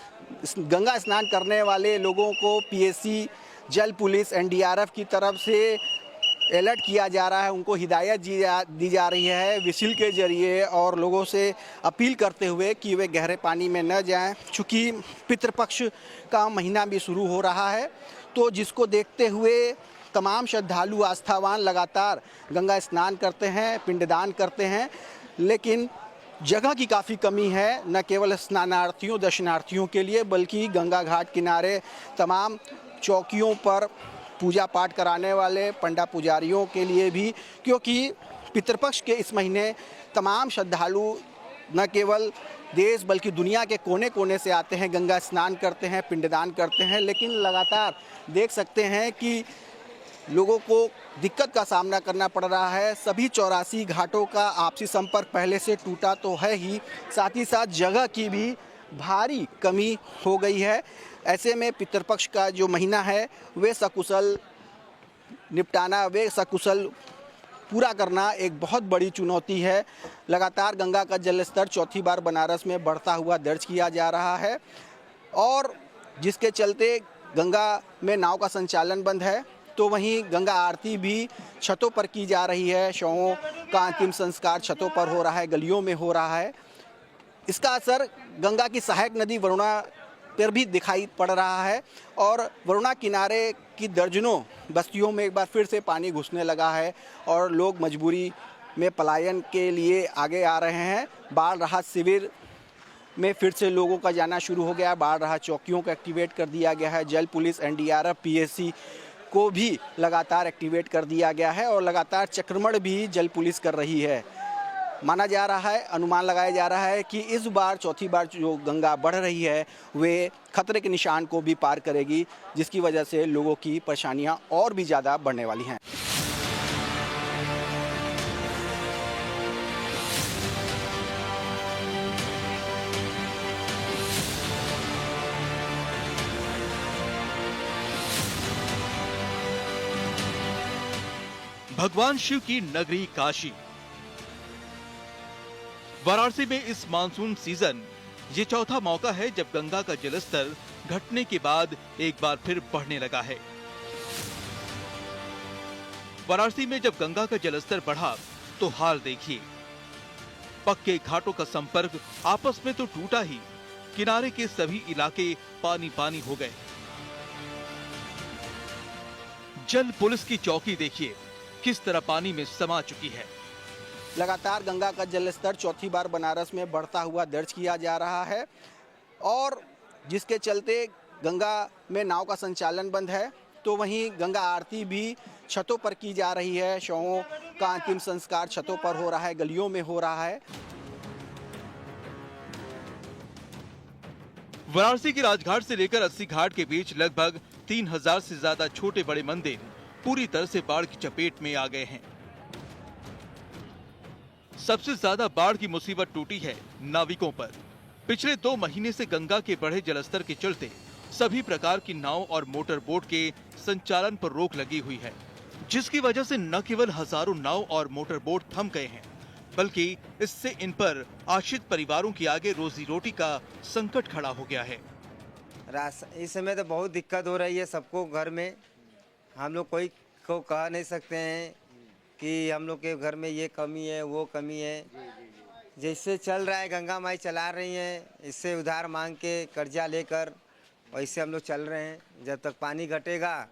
गंगा स्नान करने वाले लोगों को पीएसी, जल पुलिस, एनडीआरएफ की तरफ से अलर्ट किया जा रहा है, उनको हिदायत दी जा रही है विसिल के जरिए और लोगों से अपील करते हुए कि वे गहरे पानी में न जाएं। चूँकि पितृपक्ष का महीना भी शुरू हो रहा है, तो जिसको देखते हुए तमाम श्रद्धालु आस्थावान लगातार गंगा स्नान करते हैं, पिंडदान करते हैं, लेकिन जगह की काफ़ी कमी है, न केवल स्नानार्थियों, दर्शनार्थियों के लिए, बल्कि गंगा घाट किनारे तमाम चौकियों पर पूजा पाठ कराने वाले पंडा पुजारियों के लिए भी, क्योंकि पितृपक्ष के इस महीने तमाम श्रद्धालु न केवल देश बल्कि दुनिया के कोने कोने से आते हैं, गंगा स्नान करते हैं, पिंडदान करते हैं, लेकिन लगातार देख सकते हैं कि लोगों को दिक्कत का सामना करना पड़ रहा है। सभी 84 घाटों का आपसी संपर्क पहले से टूटा तो है ही, साथ ही साथ जगह की भी भारी कमी हो गई है। ऐसे में पितृपक्ष का जो महीना है वे सकुशल निपटाना, वे सकुशल पूरा करना एक बहुत बड़ी चुनौती है। लगातार गंगा का जलस्तर चौथी बार बनारस में बढ़ता हुआ दर्ज किया जा रहा है और जिसके चलते गंगा में नाव का संचालन बंद है, तो वहीं गंगा आरती भी छतों पर की जा रही है। शवों का अंतिम संस्कार छतों पर हो रहा है, गलियों में हो रहा है। इसका असर गंगा की सहायक नदी वरुणा पर भी दिखाई पड़ रहा है और वरुणा किनारे की दर्जनों बस्तियों में एक बार फिर से पानी घुसने लगा है और लोग मजबूरी में पलायन के लिए आगे आ रहे हैं। बाढ़ राहत शिविर में फिर से लोगों का जाना शुरू हो गया है। बाढ़ राहत चौकियों को एक्टिवेट कर दिया गया है। जल पुलिस, एनडीआरएफ, पीएसी को भी लगातार एक्टिवेट कर दिया गया है और लगातार चक्रमण भी जल पुलिस कर रही है। माना जा रहा है, अनुमान लगाया जा रहा है कि इस बार चौथी बार जो गंगा बढ़ रही है वे खतरे के निशान को भी पार करेगी, जिसकी वजह से लोगों की परेशानियां और भी ज़्यादा बढ़ने वाली हैं। भगवान शिव की नगरी काशी। वाराणसी में इस मानसून सीजन ये चौथा मौका है जब गंगा का जलस्तर घटने के बाद एक बार फिर बढ़ने लगा है। वाराणसी में जब गंगा का जलस्तर बढ़ा तो हाल देखिए। पक्के घाटों का संपर्क आपस में तो टूटा ही, किनारे के सभी इलाके पानी पानी हो गए। जल पुलिस की चौकी देखिए किस तरह पानी में समा चुकी है। लगातार गंगा का जलस्तर चौथी बार बनारस में बढ़ता हुआ दर्ज किया जा रहा है और जिसके चलते गंगा में नाव का संचालन बंद है, तो वहीं गंगा आरती भी छतों पर की जा रही है। शवों का अंतिम संस्कार छतों पर हो रहा है, गलियों में हो रहा है। वाराणसी के राजघाट से लेकर 80 घाट के बीच लगभग 3000 से ज्यादा छोटे बड़े मंदिर पूरी तरह से बाढ़ की चपेट में आ गए हैं। सबसे ज्यादा बाढ़ की मुसीबत टूटी है नाविकों पर। पिछले 2 महीने से गंगा के बढ़े जलस्तर के चलते सभी प्रकार की नाव और मोटर बोट के संचालन पर रोक लगी हुई है, जिसकी वजह से न केवल हजारों नाव और मोटर बोट थम गए हैं, बल्कि इससे इन पर आश्रित परिवारों की आगे रोजी रोटी का संकट खड़ा हो गया है। इस समय तो बहुत दिक्कत हो रही है सबको घर में। हम लोग कोई को कह नहीं सकते हैं कि हम लोग के घर में ये कमी है, वो कमी है। जैसे चल रहा है, गंगा माई चला रही हैं, इससे उधार मांग के कर्जा लेकर वैसे हम लोग चल रहे हैं। जब तक पानी घटेगा,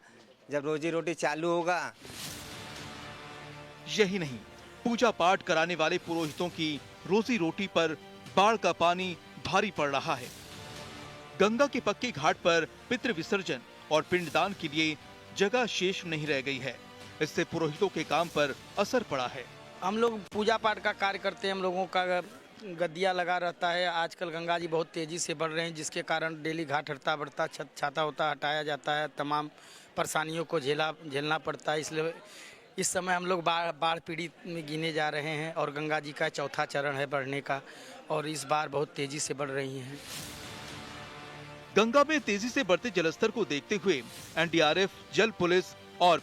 जब रोजी रोटी चालू होगा। यही नहीं, पूजा पाठ कराने वाले पुरोहितों की रोजी रोटी पर बाढ़ का पानी भारी पड़ रहा है। गंगा के पक्के घाट पर पितृ विसर्जन और पिंडदान के लिए जगह शेष नहीं रह गई है। इससे पुरोहितों के काम पर असर पड़ा है। हम लोग पूजा पाठ का कार्य करते हैं। हम लोगों का गद्दिया लगा रहता है। आजकल गंगा जी बहुत तेज़ी से बढ़ रहे हैं, जिसके कारण डेली घाट हटता बढ़ता छत छाता होता हटाया जाता है। तमाम परेशानियों को झेलना पड़ता है। इसलिए इस समय हम लोग बाढ़ पीड़ित में गिने जा रहे हैं और गंगा जी का चौथा चरण है बढ़ने का, और इस बार बहुत तेज़ी से बढ़ रही हैं। गंगा में तेजी से बढ़ते जलस्तर को देखते हुए एनडीआरएफ, जल पुलिस और